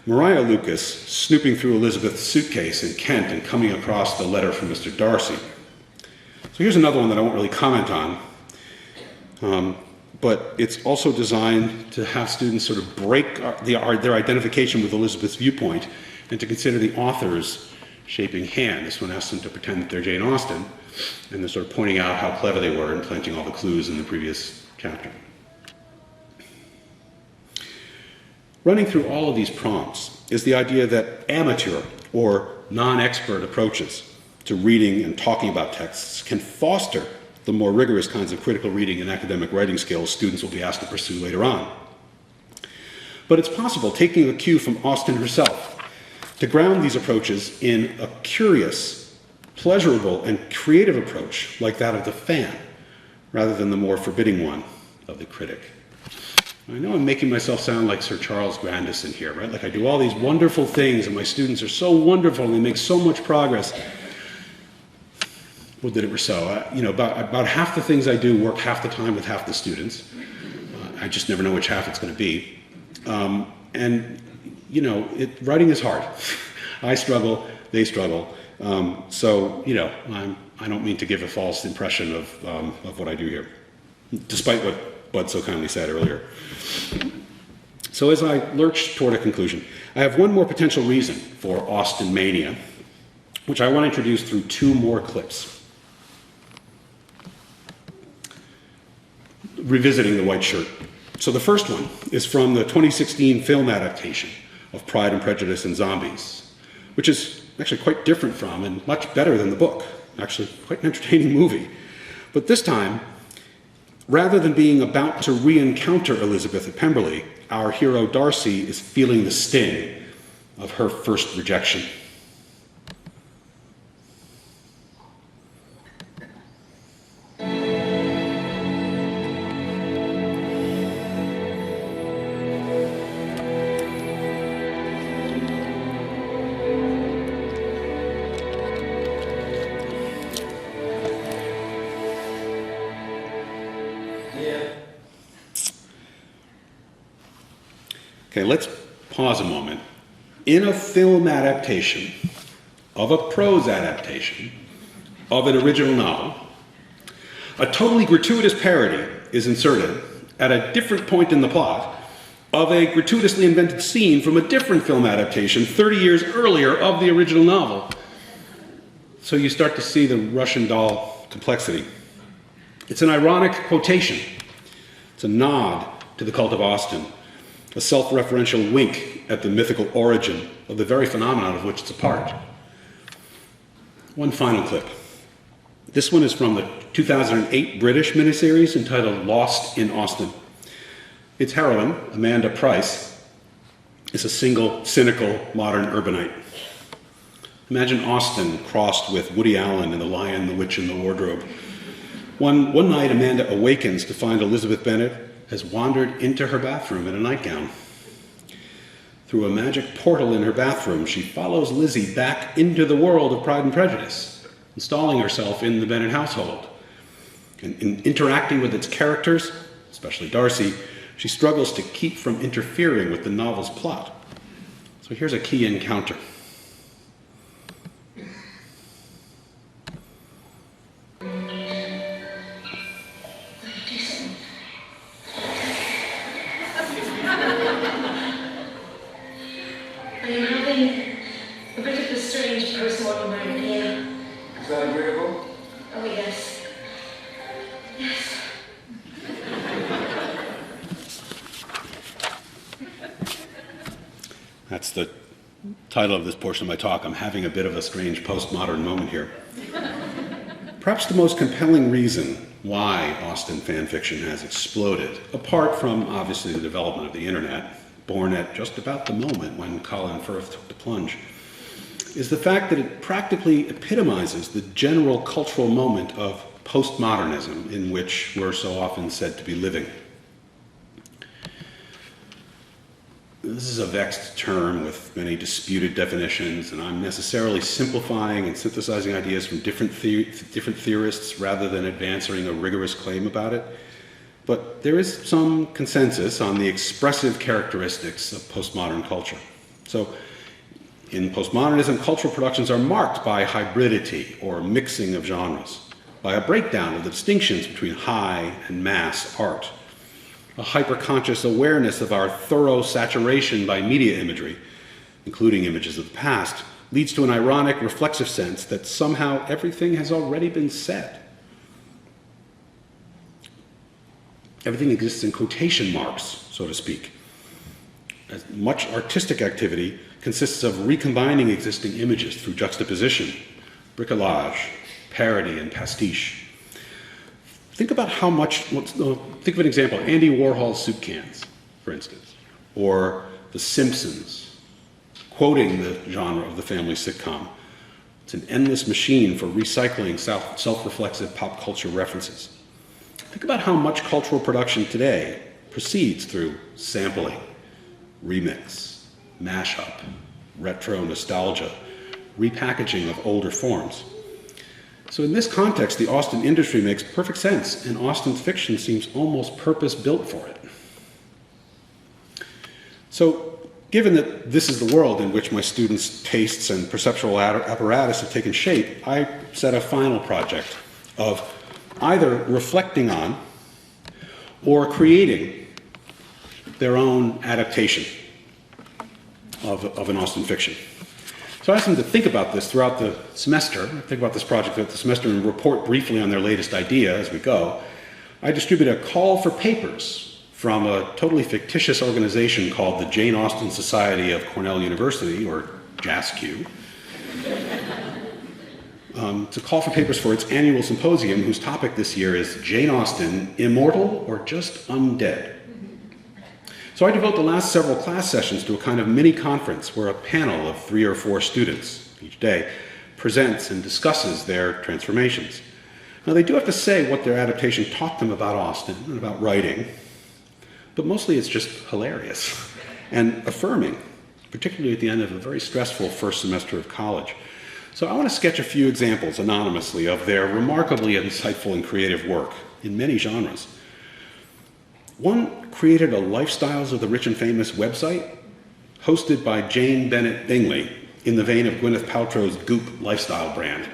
Maria Lucas snooping through Elizabeth's suitcase in Kent and coming across the letter from Mr. Darcy. So here's another one that I won't really comment on, but it's also designed to have students sort of break their identification with Elizabeth's viewpoint and to consider the author's shaping hand. This one asks them to pretend that they're Jane Austen, and they're sort of pointing out how clever they were in planting all the clues in the previous chapter. Running through all of these prompts is the idea that amateur or non-expert approaches to reading and talking about texts can foster the more rigorous kinds of critical reading and academic writing skills students will be asked to pursue later on. But it's possible, taking a cue from Austen herself, to ground these approaches in a curious, pleasurable, and creative approach like that of the fan, rather than the more forbidding one of the critic. I know I'm making myself sound like Sir Charles Grandison here, right? Like I do all these wonderful things and my students are so wonderful and they make so much progress. Would that it were so. About half the things I do work half the time with half the students. I just never know which half it's going to be. Writing is hard. I struggle, they struggle. I don't mean to give a false impression of what I do here, despite what Bud so kindly said earlier. So as I lurch toward a conclusion, I have one more potential reason for Austen mania, which I want to introduce through two more clips. Revisiting the white shirt. So the first one is from the 2016 film adaptation of Pride and Prejudice and Zombies, which is actually quite different from and much better than the book. Actually, quite an entertaining movie. But this time, rather than being about to re-encounter Elizabeth at Pemberley, our hero Darcy is feeling the sting of her first rejection. Okay, let's pause a moment. In a film adaptation of a prose adaptation of an original novel, a totally gratuitous parody is inserted at a different point in the plot of a gratuitously invented scene from a different film adaptation 30 years earlier of the original novel. So you start to see the Russian doll complexity. It's an ironic quotation. It's a nod to the cult of Austen, a self-referential wink at the mythical origin of the very phenomenon of which it's a part. One final clip. This one is from the 2008 British miniseries entitled Lost in Austen. Its heroine, Amanda Price, is a single, cynical, modern urbanite. Imagine Austen crossed with Woody Allen in The Lion, the Witch, and the Wardrobe. One night, Amanda awakens to find Elizabeth Bennet has wandered into her bathroom in a nightgown. Through a magic portal in her bathroom, she follows Lizzie back into the world of Pride and Prejudice, installing herself in the Bennet household. And in interacting with its characters, especially Darcy, she struggles to keep from interfering with the novel's plot. So here's a key encounter. That's the title of this portion of my talk. I'm having a bit of a strange postmodern moment here. Perhaps the most compelling reason why Austen fan fiction has exploded, apart from obviously the development of the internet, born at just about the moment when Colin Firth took the plunge, is the fact that it practically epitomizes the general cultural moment of postmodernism in which we're so often said to be living. This is a vexed term with many disputed definitions, and I'm necessarily simplifying and synthesizing ideas from different theorists rather than advancing a rigorous claim about it. But there is some consensus on the expressive characteristics of postmodern culture. So, in postmodernism, cultural productions are marked by hybridity or mixing of genres, by a breakdown of the distinctions between high and mass art, a hyper-conscious awareness of our thorough saturation by media imagery, including images of the past, leads to an ironic, reflexive sense that somehow everything has already been said. Everything exists in quotation marks, so to speak. As much artistic activity consists of recombining existing images through juxtaposition, bricolage, parody, and pastiche. Think about how much, think of an example, Andy Warhol's soup cans, for instance, or The Simpsons, quoting the genre of the family sitcom. It's an endless machine for recycling self-reflexive pop culture references. Think about how much cultural production today proceeds through sampling, remix, mashup, retro nostalgia, repackaging of older forms. So in this context, the Austen industry makes perfect sense, and Austen's fiction seems almost purpose-built for it. So, given that this is the world in which my students' tastes and perceptual apparatus have taken shape, I set a final project of either reflecting on or creating their own adaptation of an Austen fiction. So I asked them to think about this throughout the semester, think about this project throughout the semester and report briefly on their latest idea as we go. I distributed a call for papers from a totally fictitious organization called the Jane Austen Society of Cornell University, or JASQ, to call for papers for its annual symposium, whose topic this year is Jane Austen, Immortal or Just Undead? So I devote the last several class sessions to a kind of mini-conference where a panel of 3 or 4 students each day presents and discusses their transformations. Now, they do have to say what their adaptation taught them about Austen and about writing, but mostly it's just hilarious and affirming, particularly at the end of a very stressful first semester of college. So I want to sketch a few examples anonymously of their remarkably insightful and creative work in many genres. One created a Lifestyles of the Rich and Famous website hosted by Jane Bennett Bingley in the vein of Gwyneth Paltrow's Goop lifestyle brand.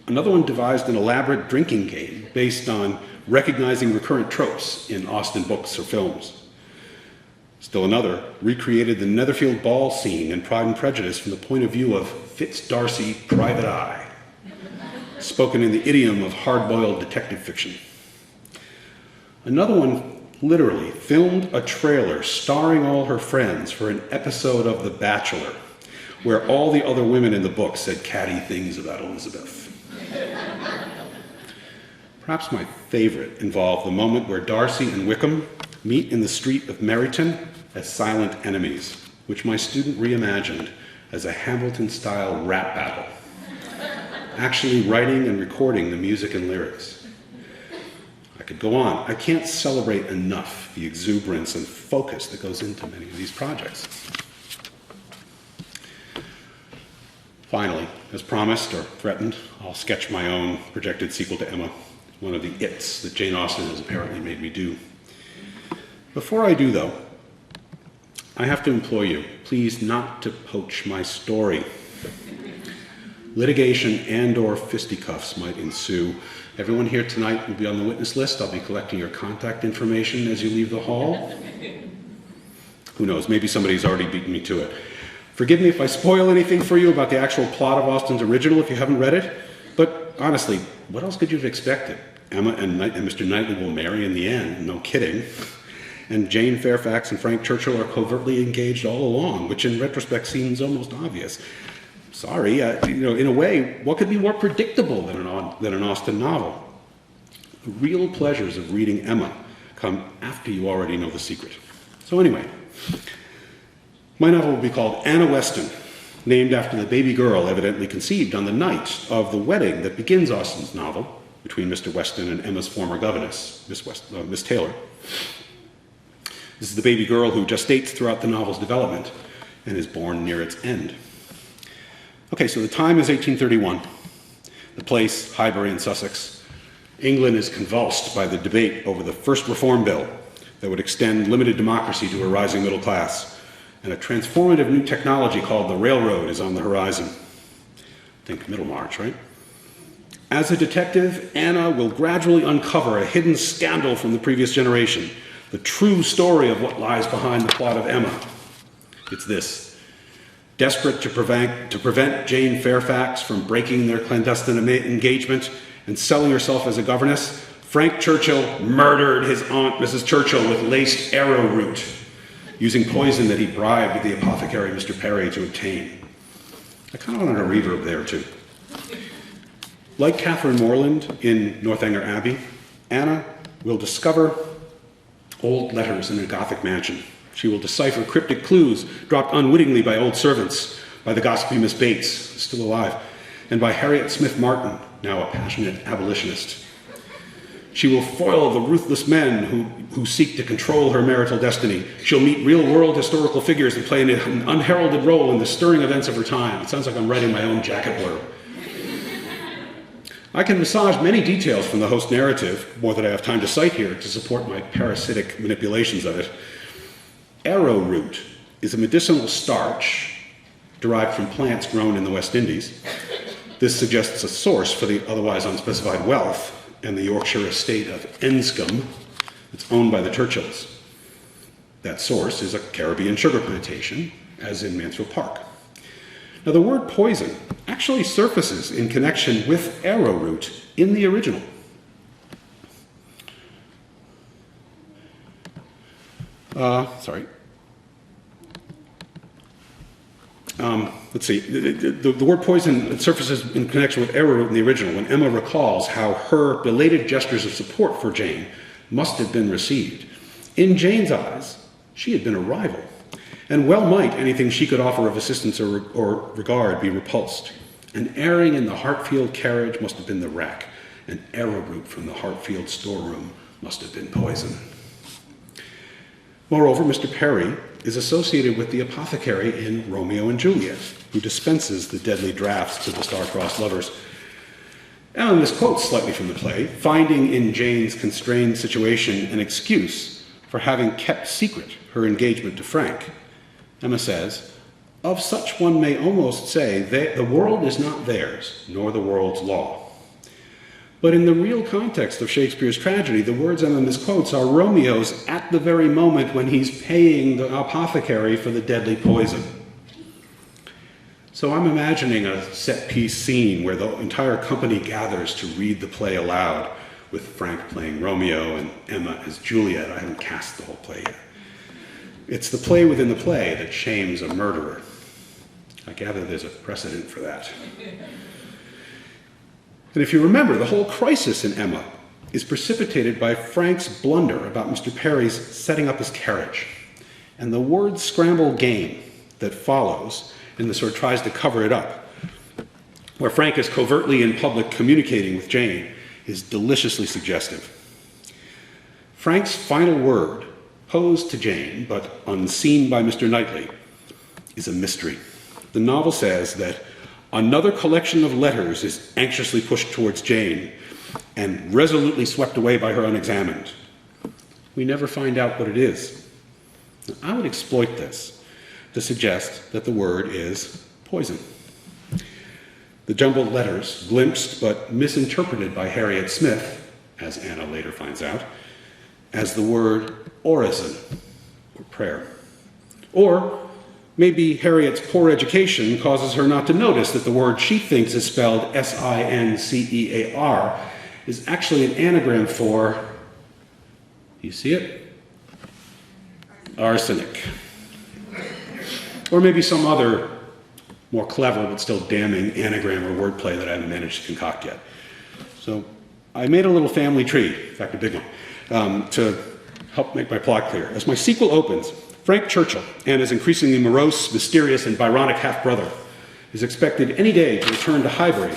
Another one devised an elaborate drinking game based on recognizing recurrent tropes in Austen books or films. Still another recreated the Netherfield ball scene in Pride and Prejudice from the point of view of Fitz-Darcy Private Eye, spoken in the idiom of hard-boiled detective fiction. Another one literally filmed a trailer starring all her friends for an episode of The Bachelor, where all the other women in the book said catty things about Elizabeth. Perhaps my favorite involved the moment where Darcy and Wickham meet in the street of Meryton as silent enemies, which my student reimagined as a Hamilton-style rap battle, actually writing and recording the music and lyrics. I could go on. I can't celebrate enough the exuberance and focus that goes into many of these projects. Finally, as promised or threatened, I'll sketch my own projected sequel to Emma, one of the its that Jane Austen has apparently made me do. Before I do, though, I have to implore you, please not to poach my story. Litigation and/or fisticuffs might ensue. Everyone here tonight will be on the witness list. I'll be collecting your contact information as you leave the hall. Who knows, maybe somebody's already beaten me to it. Forgive me if I spoil anything for you about the actual plot of Austen's original if you haven't read it, but honestly, what else could you have expected? Emma and Mr. Knightley will marry in the end, no kidding. And Jane Fairfax and Frank Churchill are covertly engaged all along, which in retrospect seems almost obvious. Sorry, in a way, what could be more predictable than an Austen novel? The real pleasures of reading Emma come after you already know the secret. So anyway, my novel will be called Anna Weston, named after the baby girl evidently conceived on the night of the wedding that begins Austen's novel between Mr. Weston and Emma's former governess, Miss Taylor. This is the baby girl who gestates throughout the novel's development and is born near its end. Okay, so the time is 1831. The place, Highbury in Sussex. England is convulsed by the debate over the first reform bill that would extend limited democracy to a rising middle class. And a transformative new technology called the railroad is on the horizon. Think Middlemarch, right? As a detective, Anna will gradually uncover a hidden scandal from the previous generation, the true story of what lies behind the plot of Emma. It's this. Desperate to prevent Jane Fairfax from breaking their clandestine engagement and selling herself as a governess, Frank Churchill murdered his aunt, Mrs. Churchill, with laced arrowroot, using poison that he bribed the apothecary, Mr. Perry, to obtain. I kind of wanted a reverb there, too. Like Catherine Morland in Northanger Abbey, Anna will discover old letters in a Gothic mansion. She will decipher cryptic clues dropped unwittingly by old servants, by the gossipy Miss Bates, still alive, and by Harriet Smith Martin, now a passionate abolitionist. She will foil the ruthless men who seek to control her marital destiny. She'll meet real-world historical figures that play an unheralded role in the stirring events of her time. It sounds like I'm writing my own jacket blurb. I can massage many details from the host narrative, more than I have time to cite here, to support my parasitic manipulations of it. Arrowroot is a medicinal starch derived from plants grown in the West Indies. This suggests a source for the otherwise unspecified wealth and the Yorkshire estate of Enscombe that's owned by the Churchills. That source is a Caribbean sugar plantation, as in Minstrel Park. Now, the word poison actually surfaces in connection with arrowroot in the original. Let's see. The word poison surfaces in connection with arrowroot in the original when Emma recalls how her belated gestures of support for Jane must have been received. In Jane's eyes, she had been a rival, and well might anything she could offer of assistance or regard be repulsed. An airing in the Hartfield carriage must have been the rack. An arrowroot from the Hartfield storeroom must have been poison. Moreover, Mr. Perry is associated with the apothecary in Romeo and Juliet, who dispenses the deadly draughts to the star-crossed lovers. And this quotes slightly from the play, finding in Jane's constrained situation an excuse for having kept secret her engagement to Frank. Emma says, "Of such one may almost say that the world is not theirs, nor the world's law." But in the real context of Shakespeare's tragedy, the words Emma misquotes are Romeo's at the very moment when he's paying the apothecary for the deadly poison. So I'm imagining a set-piece scene where the entire company gathers to read the play aloud, with Frank playing Romeo and Emma as Juliet. I haven't cast the whole play yet. It's the play within the play that shames a murderer. I gather there's a precedent for that. And if you remember, the whole crisis in Emma is precipitated by Frank's blunder about Mr. Perry's setting up his carriage. And the word scramble game that follows, and the sort of tries to cover it up, where Frank is covertly in public communicating with Jane, is deliciously suggestive. Frank's final word, posed to Jane, but unseen by Mr. Knightley, is a mystery. The novel says that another collection of letters is anxiously pushed towards Jane and resolutely swept away by her unexamined. We never find out what it is. Now, I would exploit this to suggest that the word is poison. The jumbled letters, glimpsed but misinterpreted by Harriet Smith, as Anna later finds out, as the word orison, or prayer. Or maybe Harriet's poor education causes her not to notice that the word she thinks is spelled Sincear is actually an anagram for, you see it? Arsenic. Or maybe some other more clever but still damning anagram or wordplay that I haven't managed to concoct yet. So I made a little family tree, in fact a big one, to help make my plot clear. As my sequel opens, Frank Churchill, Anna's increasingly morose, mysterious, and Byronic half-brother, is expected any day to return to Highbury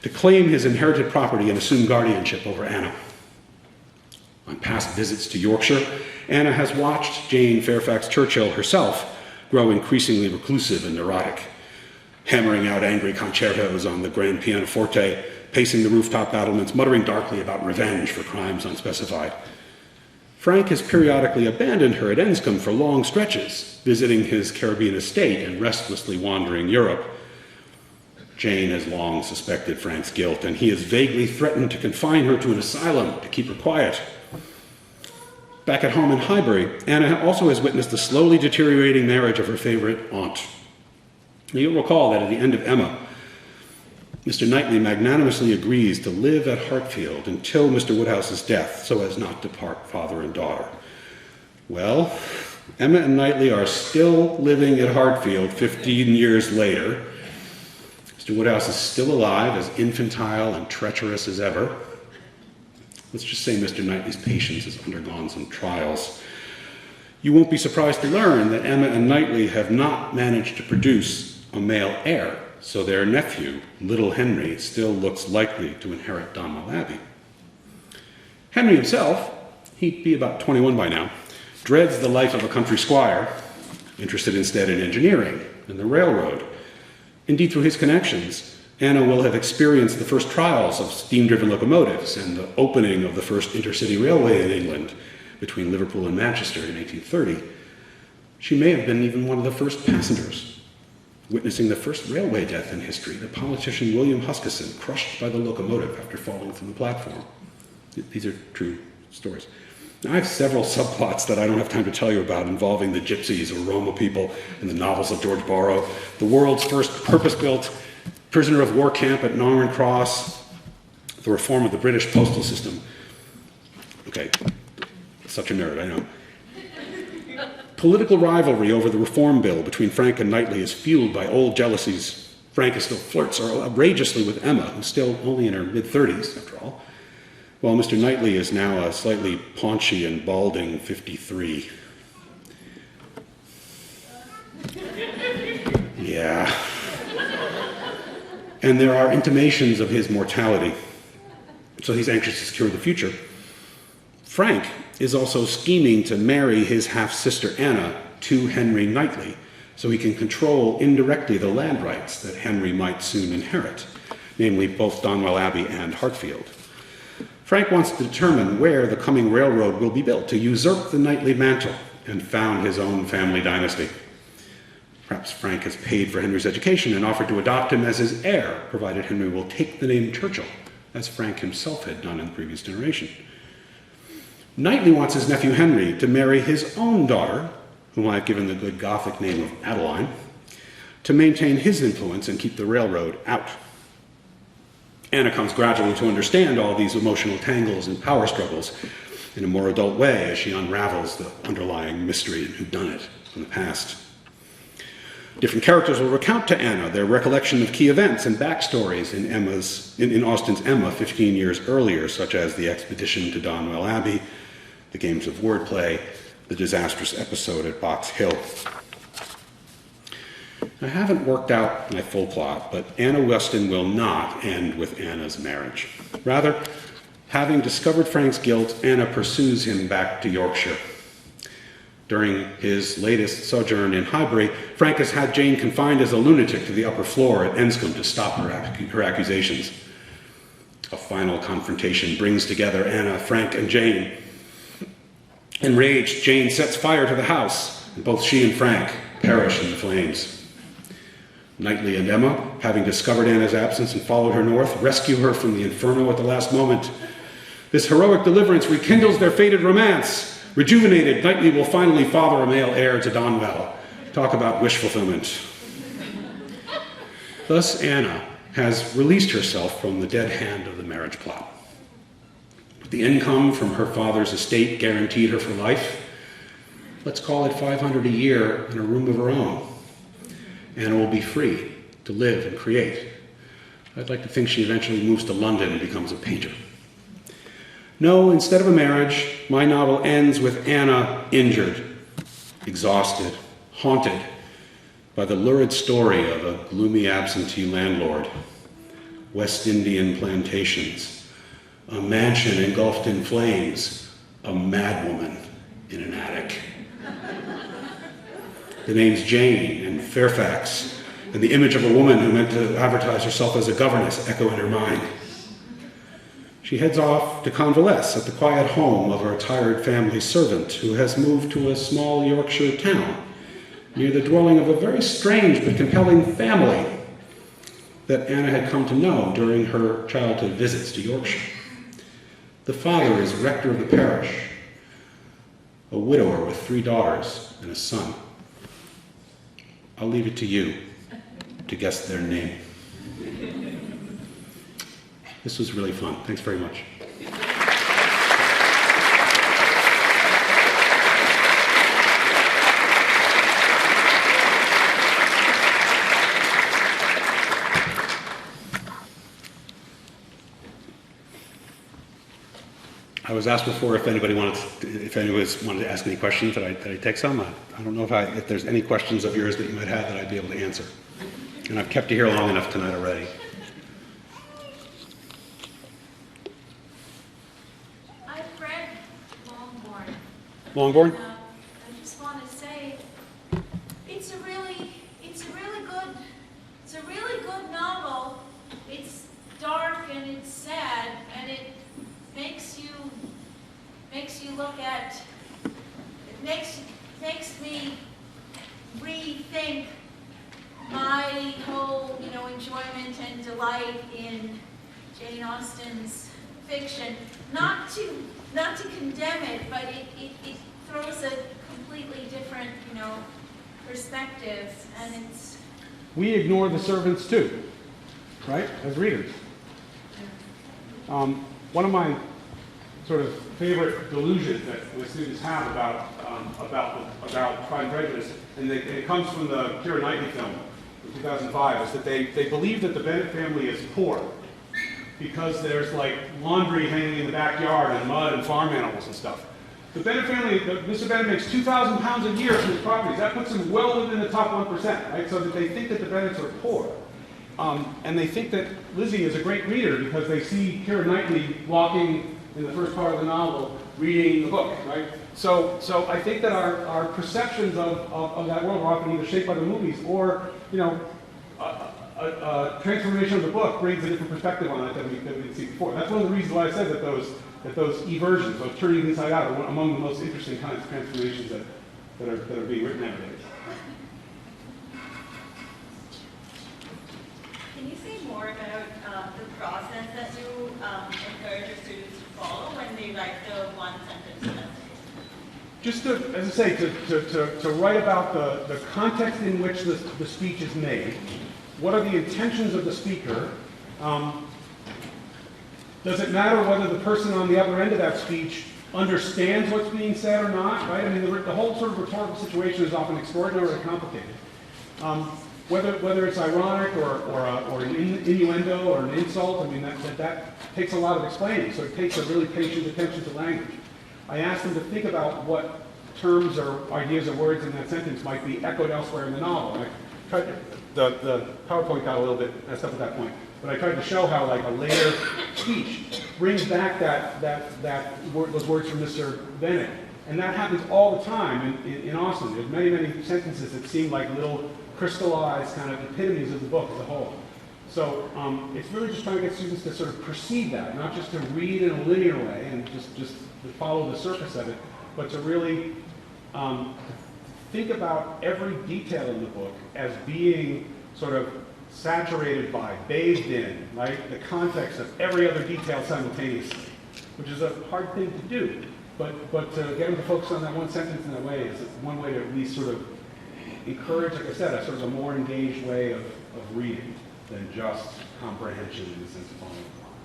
to claim his inherited property and assume guardianship over Anna. On past visits to Yorkshire, Anna has watched Jane Fairfax Churchill herself grow increasingly reclusive and neurotic, hammering out angry concertos on the grand pianoforte, pacing the rooftop battlements, muttering darkly about revenge for crimes unspecified. Frank has periodically abandoned her at Enscombe for long stretches, visiting his Caribbean estate and restlessly wandering Europe. Jane has long suspected Frank's guilt, and he has vaguely threatened to confine her to an asylum to keep her quiet. Back at home in Highbury, Anna also has witnessed the slowly deteriorating marriage of her favorite aunt. Now, you'll recall that at the end of Emma, Mr. Knightley magnanimously agrees to live at Hartfield until Mr. Woodhouse's death, so as not to part father and daughter. Well, Emma and Knightley are still living at Hartfield 15 years later. Mr. Woodhouse is still alive, as infantile and treacherous as ever. Let's just say Mr. Knightley's patience has undergone some trials. You won't be surprised to learn that Emma and Knightley have not managed to produce a male heir, so their nephew, little Henry, still looks likely to inherit Donwell Abbey. Henry himself, he'd be about 21 by now, dreads the life of a country squire, interested instead in engineering and the railroad. Indeed, through his connections, Anna will have experienced the first trials of steam-driven locomotives and the opening of the first intercity railway in England between Liverpool and Manchester in 1830. She may have been even one of the first passengers, witnessing the first railway death in history, the politician William Huskisson, crushed by the locomotive after falling from the platform. These are true stories. Now, I have several subplots that I don't have time to tell you about involving the gypsies or Roma people in the novels of George Borrow, the world's first purpose-built prisoner of war camp at Norman Cross, the reform of the British postal system. Okay, such a nerd, I know. Political rivalry over the reform bill between Frank and Knightley is fueled by old jealousies. Frank still flirts outrageously with Emma, who's still only in her mid-30s, after all, while Mr. Knightley is now a slightly paunchy and balding 53. Yeah. And there are intimations of his mortality, so he's anxious to secure the future. Frank is also scheming to marry his half-sister Anna to Henry Knightley, so he can control indirectly the land rights that Henry might soon inherit, namely both Donwell Abbey and Hartfield. Frank wants to determine where the coming railroad will be built to usurp the Knightley mantle and found his own family dynasty. Perhaps Frank has paid for Henry's education and offered to adopt him as his heir, provided Henry will take the name Churchill, as Frank himself had done in the previous generation. Knightley wants his nephew Henry to marry his own daughter, whom I have given the good Gothic name of Adeline, to maintain his influence and keep the railroad out. Anna comes gradually to understand all these emotional tangles and power struggles in a more adult way as she unravels the underlying mystery and whodunit from the past. Different characters will recount to Anna their recollection of key events and backstories in Austen's Emma 15 years earlier, such as the expedition to Cornell Abbey, the games of wordplay, the disastrous episode at Box Hill. I haven't worked out my full plot, but Anna Austen will not end with Anna's marriage. Rather, having discovered Frank's guilt, Anna pursues him back to Yorkshire. During his latest sojourn in Highbury, Frank has had Jane confined as a lunatic to the upper floor at Enscombe to stop her accusations. A final confrontation brings together Anna, Frank, and Jane. Enraged, Jane sets fire to the house, and both she and Frank perish in the flames. Knightley and Emma, having discovered Anna's absence and followed her north, rescue her from the inferno at the last moment. This heroic deliverance rekindles their fated romance. Rejuvenated, Knightley will finally father a male heir to Donwell. Talk about wish fulfillment. Thus, Anna has released herself from the dead hand of the marriage plot. With the income from her father's estate guaranteed her for life, let's call it $500 a year and a room of her own. Anna will be free to live and create. I'd like to think she eventually moves to London and becomes a painter. No, instead of a marriage, my novel ends with Anna injured, exhausted, haunted by the lurid story of a gloomy absentee landlord, West Indian plantations, a mansion engulfed in flames, a madwoman in an attic. The names Jane and Fairfax and the image of a woman who meant to advertise herself as a governess echo in her mind. She heads off to Convalesce at the quiet home of a retired family servant who has moved to a small Yorkshire town near the dwelling of a very strange but compelling family that Anna had come to know during her childhood visits to Yorkshire. The father is rector of the parish, a widower with 3 daughters and a son. I'll leave it to you to guess their name. This was really fun. Thanks very much. I was asked before if anybody wanted to ask any questions. That I take some. I don't know if there's any questions of yours that you might have that I'd be able to answer. And I've kept you here long enough tonight already. Longbourn? I just want to say, it's a really good novel. It's dark and it's sad, and it makes me rethink my whole, enjoyment and delight in Jane Austen's fiction. Not to condemn it, but it throws a completely different, perspective, and it's... We ignore the servants too, right, as readers. One of my sort of favorite delusions that my students have about Pride and Prejudice, and it comes from the Keira Knightley film in 2005, is that they believe that the Bennet family is poor because there's like laundry hanging in the backyard and mud and farm animals and stuff. The Bennet family, Mr. Bennet makes £2,000 a year from his properties. That puts him well within the top 1%, right? So that they think that the Bennets are poor. And they think that Lizzie is a great reader because they see Keira Knightley walking in the first part of the novel, reading the book, right? So I think that our perceptions of that world are often either shaped by the movies or, a transformation of the book brings a different perspective on it than we didn't see before. That's one of the reasons why I said that those eversions, those turning inside out, are among the most interesting kinds of transformations that are being written nowadays. Can you say more about the process that you encourage your students to follow when they write the one-sentence message? Just to, as I say, to write about the context in which the speech is made. What are the intentions of the speaker? Does it matter whether the person on the other end of that speech understands what's being said or not, right? I mean, the whole sort of rhetorical situation is often extraordinarily complicated. Whether it's ironic or an innuendo or an insult, I mean, that takes a lot of explaining, so it takes a really patient attention to language. I asked them to think about what terms or ideas or words in that sentence might be echoed elsewhere in the novel. And I tried to, the PowerPoint got a little bit messed up at that point, but I tried to show how like a later speech brings back those words from Mr. Bennett. And that happens all the time in Austen. There's many, many sentences that seem like little crystallized kind of epitomes of the book as a whole. So it's really just trying to get students to sort of perceive that, not just to read in a linear way and just to follow the surface of it, but to really think about every detail in the book as being sort of saturated by, bathed in, right, the context of every other detail simultaneously, which is a hard thing to do. But to get them to focus on that one sentence in that way is one way to at least sort of encourage, like I said, a sort of a more engaged way of reading than just comprehension in the sense of following along.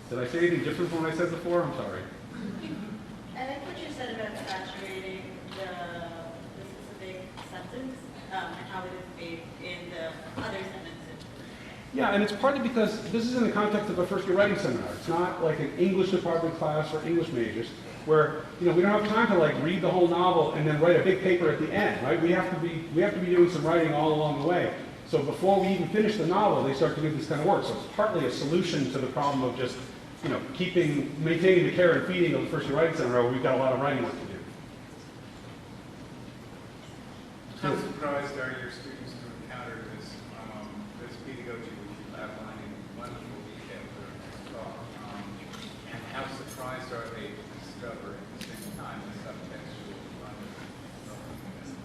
Did I say anything different from what I said before? I'm sorry. I like what you said about saturating the specific sentence and how it is based in the other sentences. Yeah, and it's partly because this is in the context of a first-year writing seminar. It's not like an English department class for English majors where, you know, we don't have time to like read the whole novel and then write a big paper at the end, right? We have to be doing some writing all along the way. So before we even finish the novel, they start to do this kind of work. So it's partly a solution to the problem of just, you know, maintaining the care and feeding of the first-year writing seminar where we've got a lot of writing work to do. How surprised are your students to encounter this pedagogy which you outlined in wonderful detail during this talk? And how surprised are they to discover at the same time the subtextual underpinnings?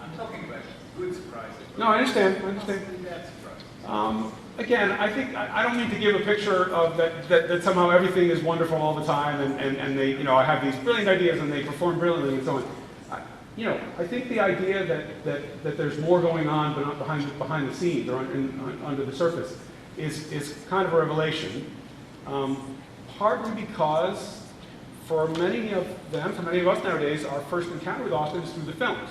I'm talking about good surprises. No, I understand. Bad surprises. Again, I think I don't mean to give a picture of that somehow everything is wonderful all the time and they, you know, I have these brilliant ideas and they perform brilliantly and so on. You know, I think the idea that there's more going on but not behind the scenes or under the surface is kind of a revelation. Partly because for many of them, for many of us nowadays, our first encounter with Austen is through the films,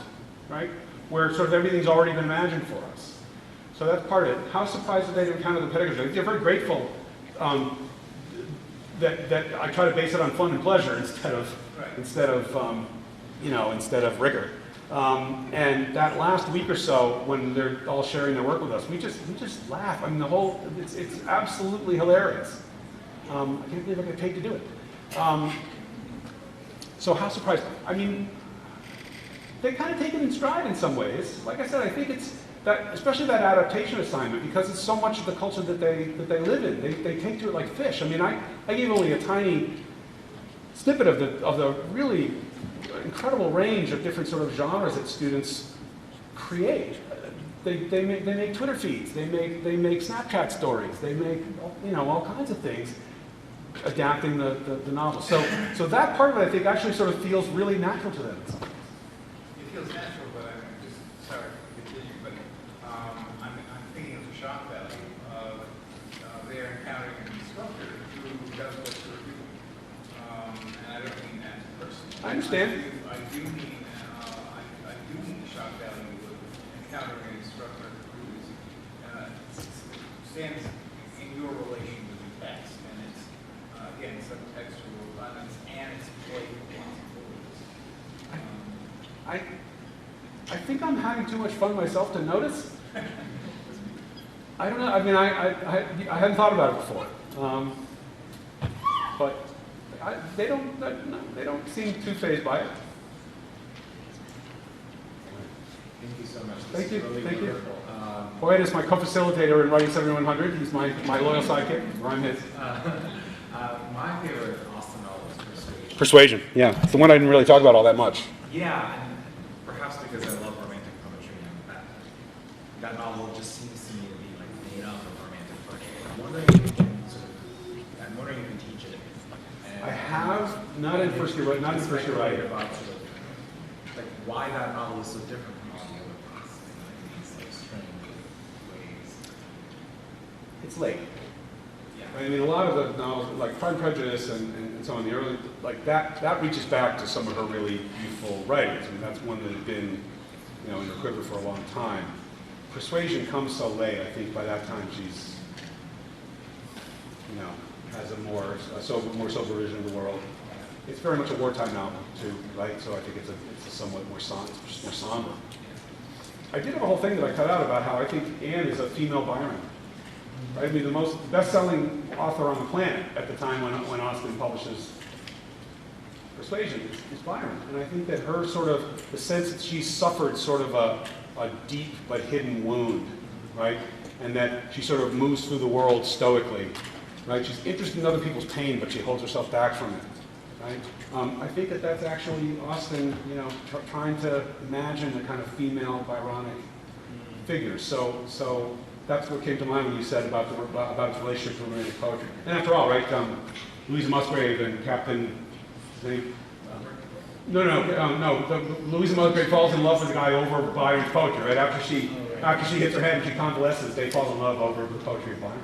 right? Where sort of everything's already been imagined for us. So that's part of it. How surprised are they to encounter the pedagogy? I think they're very grateful that I try to base it on fun and pleasure instead of rigor. And that last week or so, when they're all sharing their work with us, we just laugh. I mean, it's absolutely hilarious. I can't believe I got paid to do it. So how surprised? I mean, they kind of take it in stride in some ways. Like I said, I think it's that, especially that adaptation assignment, because it's so much of the culture that they live in. They take to it like fish. I mean, I gave only a tiny snippet of the really incredible range of different sort of genres that students create. They make Twitter feeds. They make Snapchat stories. They make, you know, all kinds of things, adapting the novel. So that part of it, I think, actually sort of feels really natural to them. It feels natural, but I'm just sorry to continue, but I'm thinking of the shock value of they're encountering an instructor who does what you're doing. And I don't mean that personally. I understand. I do mean the shock value of encountering an instructor who stands in your relation with the text, and it's again subtextual abundance and it's playful possibilities. I think I'm having too much fun myself to notice. I don't know. I mean, I hadn't thought about it before, but they don't seem too fazed by it. Thank you so much. Thank you. Really Thank wonderful. you. Boyd is my co-facilitator in Writing 7100. He's my loyal sidekick. I'm his. My favorite Austen novel is Persuasion. Persuasion. Yeah, it's the one I didn't really talk about all that much. Yeah, and perhaps because I love romantic poetry, and that novel just seems to me to be like made up of romantic poetry. I'm wondering if you can teach it. And I have not in first year writing. Not in first year writing. About sort of like why that novel is so different from all the other ones in these like strange ways. It's late. Yeah. I mean, a lot of the novels, like Pride and Prejudice and so on, the early, like that reaches back to some of her really youthful writings. I mean, that's one that had been, you know, in her quiver for a long time. Persuasion comes so late. I think by that time she's, you know, has a more sober vision of the world. It's very much a wartime novel too, right? So I think it's a somewhat more somber. I did have a whole thing that I cut out about how I think Anne is a female Byron. Right? I mean, the best-selling author on the planet at the time when Austen publishes Persuasion is Byron. And I think that her sort of, the sense that she suffered sort of a deep but hidden wound, right? And that she sort of moves through the world stoically, right? She's interested in other people's pain, but she holds herself back from it, right? I think that that's actually Austen, you know, trying to imagine a kind of female Byronic figure. So that's what came to mind when you said about its relationship to romantic poetry. And after all, right, Louisa Musgrave and Captain, Louisa Musgrave falls in love with the guy over Byron's poetry, right? After she hits her head and she convalesces, they fall in love over the poetry of Byron.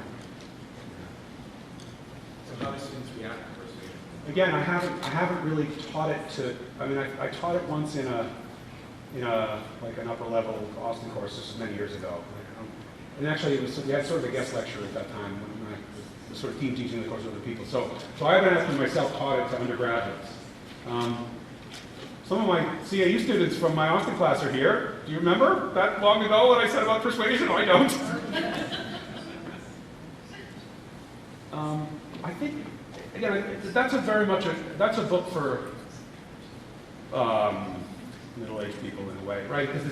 So how do students react to Persuasion? Again, I haven't really taught it to. I mean, I taught it once in a like an upper level Austen course. This was many years ago. And actually, we had sort of a guest lecture at that time when I was sort of team teaching the course with other people. So I haven't actually myself taught it to undergraduates. Some of my CAU students from my Austen class are here. Do you remember that long ago what I said about Persuasion? No, I don't. I think, again, that's a book for middle-aged people in a way, right? Because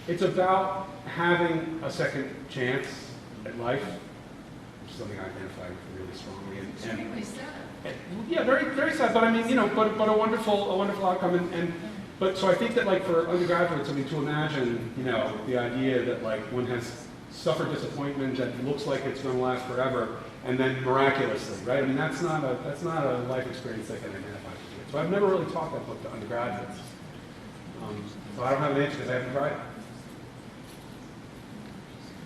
it's about having a second chance at life, which is something I identify with really strongly. Yeah, very, very sad. But I mean, you know, but a wonderful outcome. But so I think that, like, for undergraduates, I mean, to imagine, you know, the idea that, like, one has suffered disappointment that looks like it's going to last forever, and then miraculously, right? I mean, that's not a life experience they can identify with. So I've never really taught that book to undergraduates. So I don't have an answer because I haven't tried it.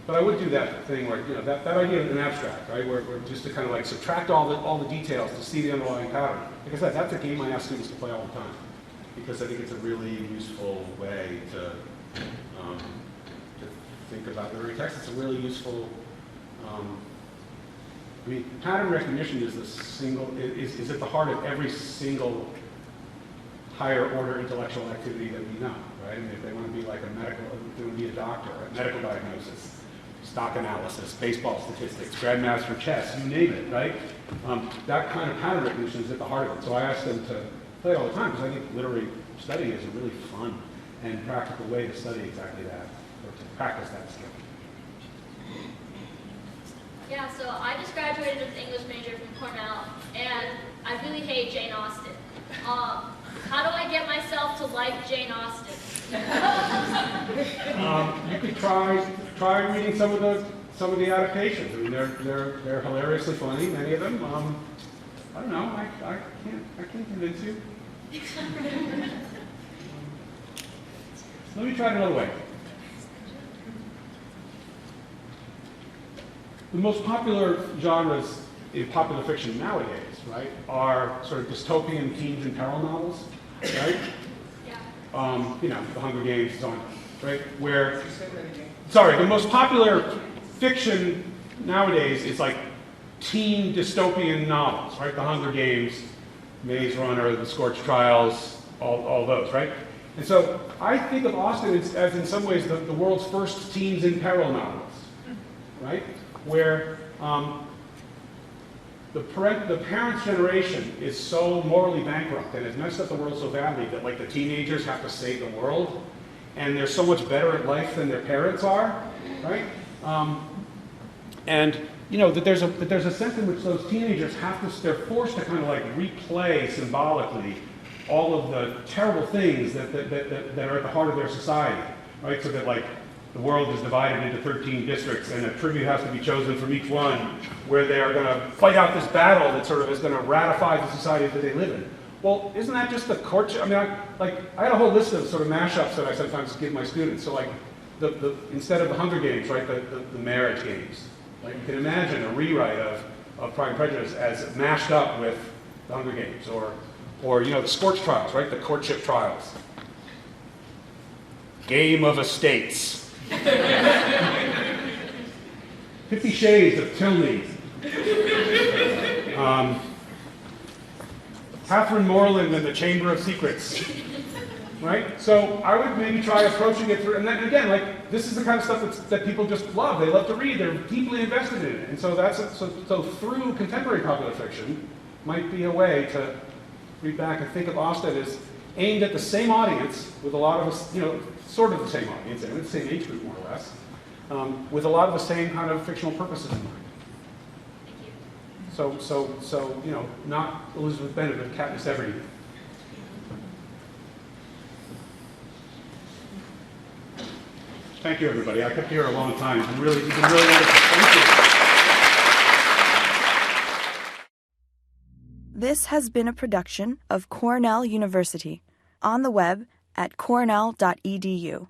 But I would do that thing where, you know, that idea of an abstract, right? Where just to kind of like subtract all the details to see the underlying pattern. Like I said, that's a game I ask students to play all the time because I think it's a really useful way to think about the very text. It's a really useful. I mean, pattern recognition is is at the heart of every single higher order intellectual activity that we know, right? I mean, if they want to be like if they want to be a doctor, a medical diagnosis, stock analysis, baseball statistics, grandmaster chess, you name it, right? That kind of pattern recognition is at the heart of it. So I ask them to play it all the time because I think literary study is a really fun and practical way to study exactly that, or to practice that skill. Yeah, so I just graduated with an English major from Cornell, and I really hate Jane Austen. How do I get myself to like Jane Austen? You could try reading some of the adaptations. I mean, they're hilariously funny, many of them. I don't know. I can't convince you. Let me try it another way. The most popular genres in popular fiction nowadays, right, are sort of dystopian teens in peril novels, right? Yeah. You know, The Hunger Games and so on, right? The most popular fiction nowadays is like teen dystopian novels, right? The Hunger Games, Maze Runner, The Scorched Trials, all those, right? And so I think of Austen as in some ways the world's first teens in peril novels, right? Where the parents' generation is so morally bankrupt and has messed up the world so badly that like the teenagers have to save the world, and they're so much better at life than their parents are, right? And you know that there's a sense in which those teenagers they're forced to kind of like replay symbolically all of the terrible things that are at the heart of their society, right? So that like the world is divided into 13 districts, and a tribute has to be chosen from each one, where they are going to fight out this battle that sort of is going to ratify the society that they live in. Well, isn't that just the courtship? I mean, I had a whole list of sort of mashups that I sometimes give my students. So like, instead of the Hunger Games, right, the marriage games. Like you can imagine a rewrite of Pride and Prejudice as mashed up with the Hunger Games, or you know, the Scorched Trials, right, the courtship trials. Game of Estates. 50 Shades of Tilney. Catherine Morland and the Chamber of Secrets. Right? So I would maybe try approaching it through, and then again, like, this is the kind of stuff that people just love. They love to read. They're deeply invested in it. And so so through contemporary popular fiction might be a way to read back and think of Austen as aimed at the same audience, with a lot of us, sort of the same audience, and the same age group more or less, with a lot of the same kind of fictional purposes in mind. So not Elizabeth Bennet, but Katniss Everdeen. Thank you, everybody. I kept you here a long time. You've been really wonderful. Thank you. This has been a production of Cornell University, on the web at cornell.edu.